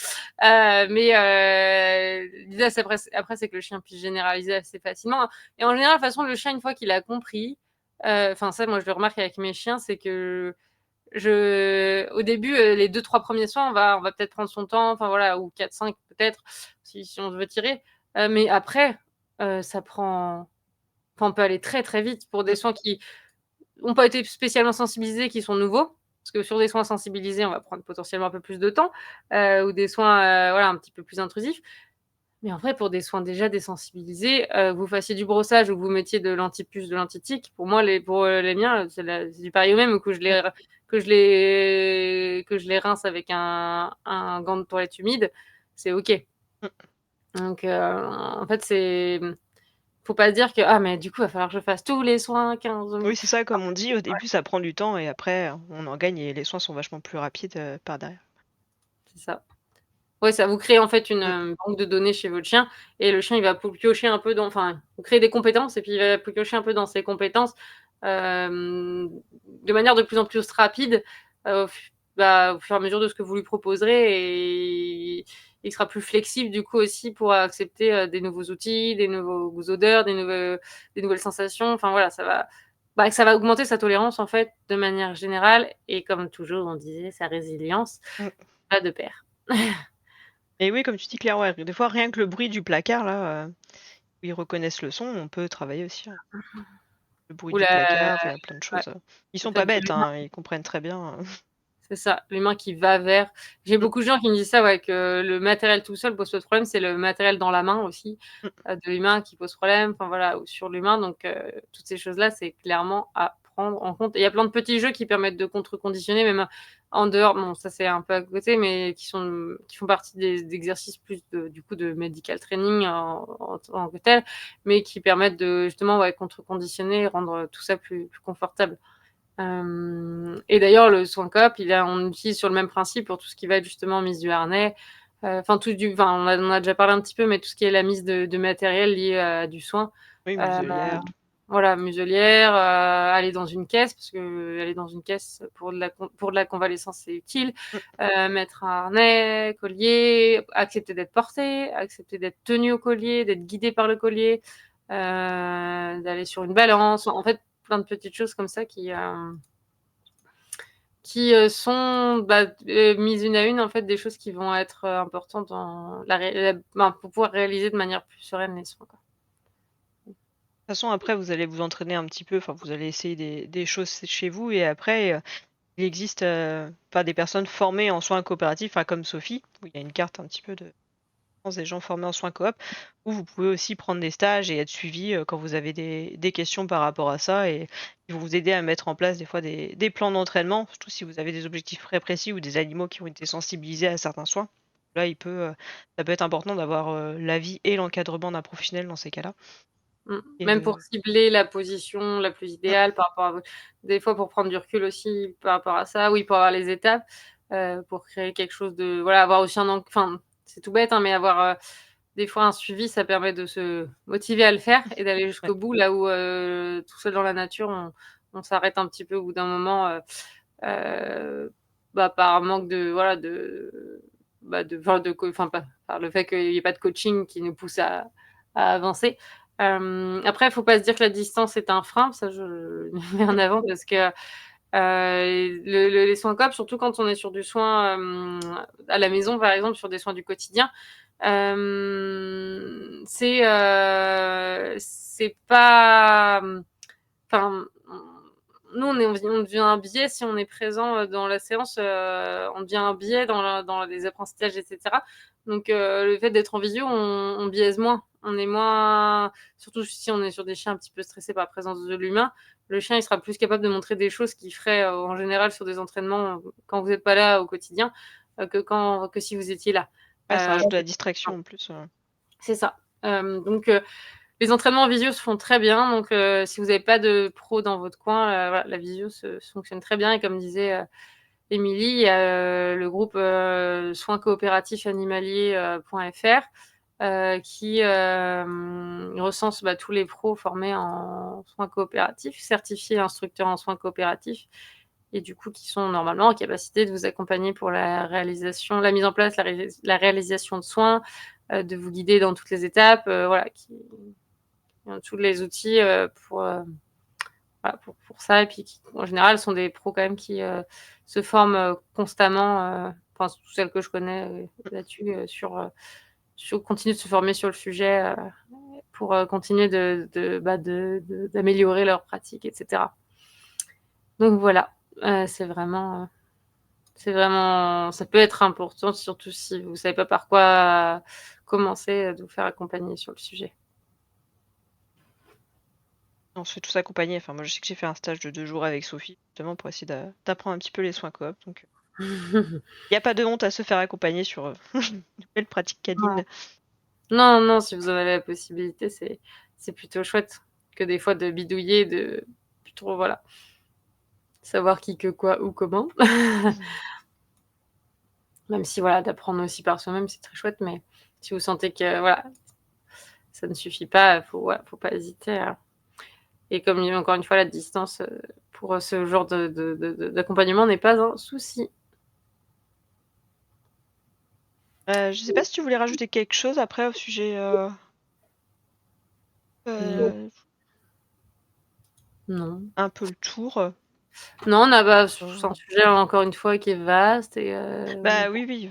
L'idée c'est après c'est que le chien puisse généraliser assez facilement et en général, de toute façon, le chien, une fois qu'il a compris, enfin ça, moi, je le remarque avec mes chiens, c'est que au début, les 2-3 premiers soins, on va peut-être prendre son temps, enfin voilà, ou 4-5 peut-être, si on veut tirer, mais après, ça prend on peut aller très, très vite pour des Mmh. soins qui ont pas été spécialement sensibilisés, qui sont nouveaux. Parce que sur des soins sensibilisés, on va prendre potentiellement un peu plus de temps, ou des soins, voilà, un petit peu plus intrusifs. Mais en vrai, pour des soins déjà désensibilisés, vous fassiez du brossage ou que vous mettiez de l'antipuce, de l'antitique, pour moi, pour, les miens, c'est du pareil au même, ou Mmh. que je les rince avec un gant de toilette humide, c'est OK. Mmh. Donc, en fait, faut pas se dire que: «Ah mais du coup, il va falloir que je fasse tous les soins 15 Oui, c'est ça, comme on dit, au ouais, début, ça prend du temps et après, on en gagne et les soins sont vachement plus rapides, par derrière. c'est ça. Ouais, ça vous crée en fait une, Mmh. banque de données chez votre chien et le chien il va piocher un peu dans enfin, vous créez des compétences et puis il va piocher un peu dans ses compétences, de manière de plus en plus rapide, au fur et à mesure de ce que vous lui proposerez et il sera plus flexible du coup aussi pour accepter, des nouveaux outils, des nouveaux odeurs, des nouvelles sensations. Enfin voilà, ça va augmenter sa tolérance en fait de manière générale et comme toujours on disait sa résilience Mmh. va de pair. Et oui, comme tu dis, Claire, ouais, des fois, rien que le bruit du placard là, où ils reconnaissent le son, on peut travailler aussi, hein. Le bruit Ou du la placard, enfin, il y a plein de Ouais, choses, ils le sont fait pas de bêtes, l'humain hein, ils comprennent très bien, c'est ça, l'humain qui va vers j'ai Mmh, beaucoup de gens qui me disent ça, ouais, que le matériel tout seul pose pas de problème, c'est le matériel dans la main aussi, mmh, de l'humain qui pose problème, enfin voilà, ou sur l'humain donc toutes ces choses-là, c'est clairement à prendre en compte et il y a plein de petits jeux qui permettent de contre-conditionner même en dehors bon ça c'est un peu à côté, mais qui font partie des exercices plus de du coup de medical training en tant que tel, mais qui permettent de justement, ouais, contre-conditionner et rendre tout ça plus confortable. Et d'ailleurs, le soin coop, on utilise sur le même principe pour tout ce qui va être justement mise du harnais, enfin on a déjà parlé un petit peu, mais tout ce qui est la mise de matériel lié à du soin. oui, Heu, muselière, tout. voilà, muselière, aller dans une caisse parce qu'aller dans une caisse pour de la convalescence, c'est utile. Mmh, Mettre un harnais, collier, accepter d'être porté, accepter d'être tenu au collier, d'être guidé par le collier, d'aller sur une balance. En fait, plein de petites choses comme ça sont, mises une à une, en fait, des choses qui vont être, importantes dans pour pouvoir réaliser de manière plus sereine les soins, quoi. de toute façon, après, vous allez vous entraîner un petit peu, enfin, vous allez essayer des choses chez vous et après, il existe, enfin, des personnes formées en soins coopératifs, enfin, comme Sophie, où il y a une carte un petit peu de des gens formés en soins coop, où vous pouvez aussi prendre des stages et être suivi, quand vous avez des questions par rapport à ça et ils vont vous aider à mettre en place des fois des plans d'entraînement, surtout si vous avez des objectifs très précis ou des animaux qui ont été sensibilisés à certains soins. Là, ça peut être important d'avoir, l'avis et l'encadrement d'un professionnel dans ces cas-là Mmh. et Même pour de cibler la position la plus mmh, idéale par rapport à votre des fois pour prendre du recul aussi par rapport à ça, oui, pour avoir les étapes, pour créer quelque chose de voilà, avoir aussi enfin, c'est tout bête, hein, mais avoir, des fois un suivi, ça permet de se motiver à le faire et d'aller ouais, jusqu'au bout, là où, tout seul dans la nature, on s'arrête un petit peu au bout d'un moment, heu, par manque de voilà, de enfin, pas par le fait qu'il y ait pas de coaching qui nous pousse à avancer. Après, il faut pas se dire que la distance est un frein, ça je le mets en mmh, avant parce que, les soins coop, surtout quand on est sur du soin, à la maison, par exemple, sur des soins du quotidien, c'est pas, enfin, nous, on devient un biais si on est présent, dans la séance, on devient un biais dans les apprentissages et cetera. Donc le fait d'être en visio, on biaise moins. On est moins surtout si on est sur des chiens un petit peu stressés par la présence de l'humain, le chien, il sera plus capable de montrer des choses qu'il ferait, en général sur des entraînements, quand vous êtes pas là au quotidien, que si vous étiez là. ouais, ça Heu, rajoute de la distraction en plus, c'est ça. Donc les entraînements en visio se font très bien, donc si vous n'avez pas de pro dans votre coin, voilà, la visio fonctionne très bien et comme disait, Émilie, il y a, le groupe, soins coopératifs animaliers, .fr, qui, recense, tous les pros formés en soins coopératifs, certifiés instructeurs en soins coopératifs et du coup qui sont normalement en capacité de vous accompagner pour la mise en place, la réalisation de soins, de vous guider dans toutes les étapes, voilà, qui ont tous les outils, voilà, pour ça et puis qui, en général, sont des pros quand même qui, se forment, constamment, enfin celles que je connais, là-dessus, continuent de se former sur le sujet, pour, continuer d'améliorer leurs pratiques et cetera. Donc voilà, c'est vraiment ça peut être important, surtout si vous savez pas par quoi commencer, de vous faire accompagner sur le sujet. on se fait tous accompagner. Enfin, moi, je sais que j'ai fait un stage de 2 jours avec Sophie, justement pour essayer d'apprendre un petit peu les soins coop, donc il y a pas de honte à se faire accompagner sur, une nouvelle pratique Ouais. canine. Non, non, si vous en avez la possibilité, c'est c'est plutôt chouette que des fois de bidouiller, de plus trop, voilà, savoir qui, que, quoi, où, comment. Même si, voilà, d'apprendre aussi par soi-même, c'est très chouette, mais si vous sentez que, voilà, ça ne suffit pas, faut pas hésiter à... Et comme dit encore une fois, la distance, pour ce genre d'accompagnement n'est pas un souci. Je sais pas si tu voulais rajouter quelque chose après au sujet. Non. Un peu le tour. Non, c'est un sujet encore une fois qui est vaste et on Bah oui, oui,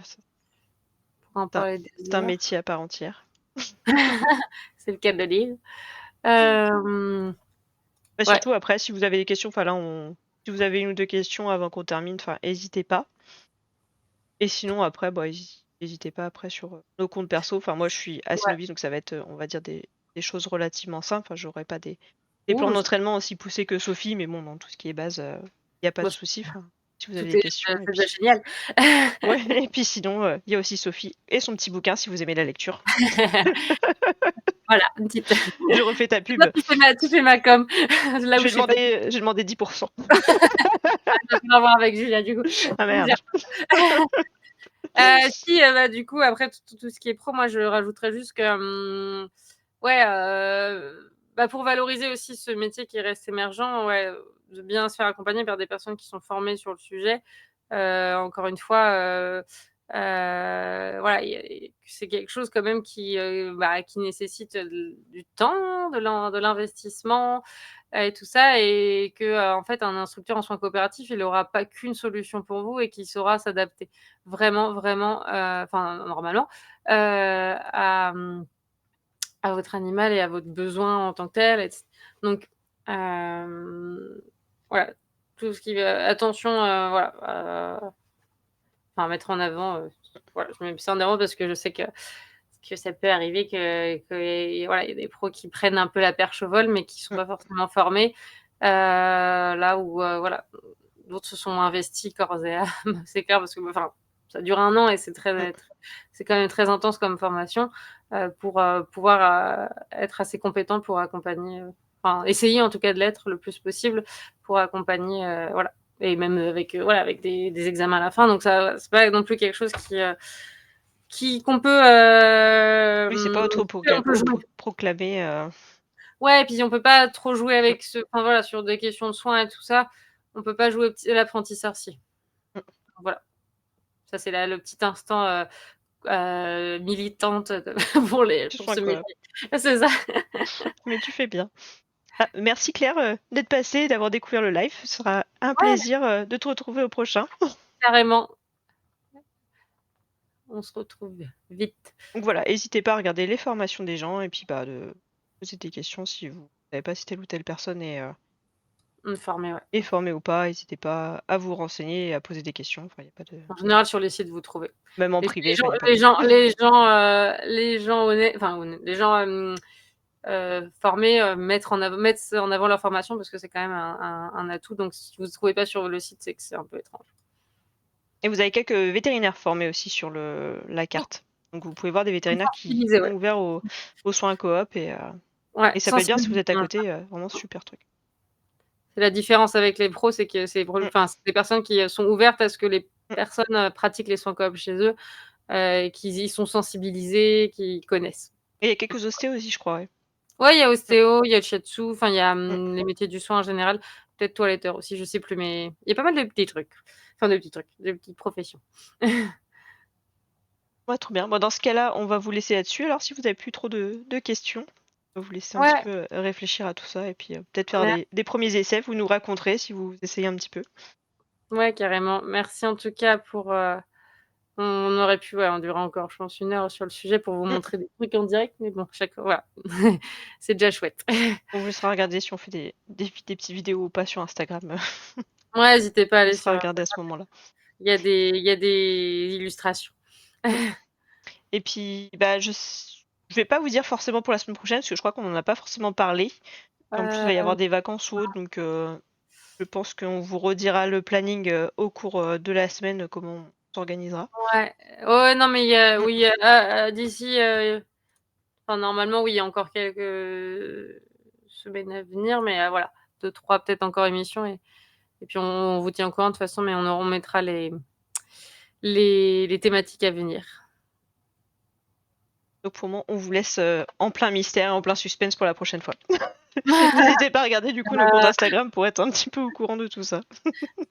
pourra en parler c'est des un heures. métier à part entière. C'est le cas de le dire. Bah, Ouais, surtout après, si vous avez des questions, enfin là, si vous avez une ou deux questions avant qu'on termine, enfin, n'hésitez pas. Et sinon, après, bah, n'hésitez pas après sur nos comptes perso. Enfin, moi, je suis assez ouais. novice, donc ça va être, on va dire, des choses relativement simples. Enfin, j'aurai pas des plans Ouh, d'entraînement aussi poussés que Sophie, mais bon, dans tout ce qui est base, il n'y a pas de bah, souci. Enfin, si vous tout avez des est questions, et c'est déjà puis. génial. Ouais, et puis sinon, il y a aussi Sophie et son petit bouquin si vous aimez la lecture. Voilà, une petite Je refais ta toi, pub. tu fais ma com, là où je sais pas. J'ai demandé 10%. Ah, ça a rien à voir avec Julia, du coup. Ah Donc merde. si, bah, du coup, après tout ce qui est pro, moi, je rajouterais juste que, ouais, bah, pour valoriser aussi ce métier qui reste émergent, ouais, de bien se faire accompagner par des personnes qui sont formées sur le sujet. Encore une fois, voilà, c'est quelque chose quand même qui nécessite du temps, de l'investissement, et tout ça, et que, en fait, un instructeur en soins coopératifs, il aura pas qu'une solution pour vous et qu'il saura s'adapter vraiment, vraiment, enfin, normalement, à votre animal et à votre besoin en tant que tel, donc voilà, tout ce qui va attention, voilà, enfin mettre en avant, voilà, je mets ça en avant parce que je sais que ça peut arriver que voilà, il y a des pros qui prennent un peu la perche au vol, mais qui sont Mmh. pas forcément formés, là où, voilà, d'autres se sont investis corps et âme. C'est clair parce que, enfin, ça dure 1 an et Mmh. c'est quand même très intense comme formation, pour, pouvoir, être assez compétent pour accompagner, enfin, essayer en tout cas de l'être le plus possible pour accompagner, voilà, et même avec, voilà, avec des examens à la fin, donc ça c'est pas non plus quelque chose qu'on peut, Oui, c'est pas on peut jouer. proclamé. Ouais, et puis on peut pas trop jouer avec enfin voilà, sur des questions de soins et tout ça, on peut pas jouer au petit à l'apprenti sorcier. Mmh. Voilà, ça c'est le petit instant, militante de Je pour suis ce incroyable. métier. C'est ça. Mais tu fais bien. Ah, merci Claire, d'être passée et d'avoir découvert le live. Ce sera un Ouais, plaisir, de te retrouver au prochain. carrément. On se retrouve vite. Donc voilà, n'hésitez pas à regarder les formations des gens et puis, bah, de poser des questions si vous savez pas si telle ou telle personne Informé, ouais. est formée ou pas. N'hésitez pas à vous renseigner et à poser des questions. Enfin, il y a pas de En général, sur les sites, vous trouvez. même en Les privé, enfin, il y a pas les de gens les gens, les gens honnêtes, enfin honnêtes, les gens, formés, mettent en avant leur formation parce que c'est quand même un atout, donc si vous ne trouvez pas sur le site, c'est que c'est un peu étrange. et vous avez quelques vétérinaires formés aussi sur la Oui, carte. Donc vous pouvez voir des faut vétérinaires qui sensibiliser, sont ouais. ouverts aux soins coop Ouais, et ça peut être bien si vous sensibiliser. êtes à côté, vraiment super truc. C'est la différence avec les pros, c'est que Mmh, c'est des personnes qui, sont ouvertes à ce que les mmh. personnes, pratiquent les soins coop chez eux, et qu'ils y sont sensibilisés, qu'ils connaissent. Et il y a quelques ostéos aussi, je crois, ouais. Ouais, il y a Mmh, ostéo, il y a shiatsu, enfin il y a, mmh. les métiers du soin en général, peut-être toiletteur aussi, je sais plus, mais il y a pas mal de petits trucs, enfin de petits trucs, de petites professions. Ouais, trop bien. Bon, dans ce cas-là, on va vous laisser là-dessus. Alors, si vous avez plus trop de questions, on va vous laisser un petit Ouais, peu réfléchir à tout ça et puis peut-être faire mer des premiers essais. Vous nous raconterez si vous essayez un petit peu. ouais, carrément. Merci en tout cas pour, on aurait pu, ouais, on durer encore, je pense, 1 heure sur le sujet pour vous Mm. montrer des trucs en direct, mais bon, voilà, c'est déjà chouette. On vous laissera regarder si on fait des petites vidéos ou pas sur Instagram. Ouais, n'hésitez pas à On aller sera sur regarder à ce moment-là. il y a des illustrations. Mm. Et puis, bah, je vais pas vous dire forcément pour la semaine prochaine parce que je crois qu'on en a pas forcément parlé. En plus, il va y avoir Heu, des vacances ou autre, donc je pense qu'on vous redira le planning au cours de la semaine, comment on s'organisera. ouais, ouais, non, mais il y a Mm. oui, d'ici, Enfin, normalement, oui, il y a encore quelques semaines à venir, mais voilà, 2-3 peut-être encore émissions et puis on vous tient au courant de toute façon, mais on mettra les thématiques à venir. Donc pour moi, on vous laisse en plein mystère, en plein suspense pour la prochaine fois. N'hésitez pas à regarder du coup nos comptes Instagram pour être un petit peu au courant de tout ça.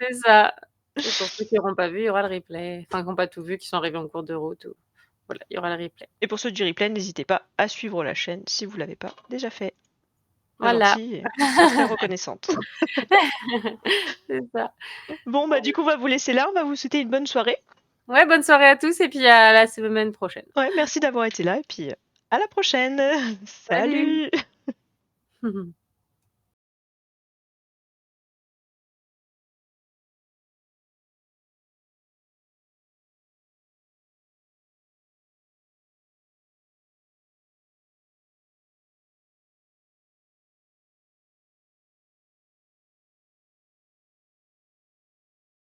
C'est ça. Et pour ceux qui n'auront pas vu, il y aura le replay. Enfin, qui n'ont pas tout vu, qui sont arrivés en cours de route. Voilà, il y aura le replay. Et pour ceux du replay, n'hésitez pas à suivre la chaîne si vous ne l'avez pas déjà fait. Voilà. Gentil, et pas très reconnaissante. C'est ça. Bon, bah du coup, on va vous laisser là. On va vous souhaiter une bonne soirée. Ouais, bonne soirée à tous et puis à la semaine prochaine. Ouais, merci d'avoir été là et puis à la prochaine. Salut. Salut.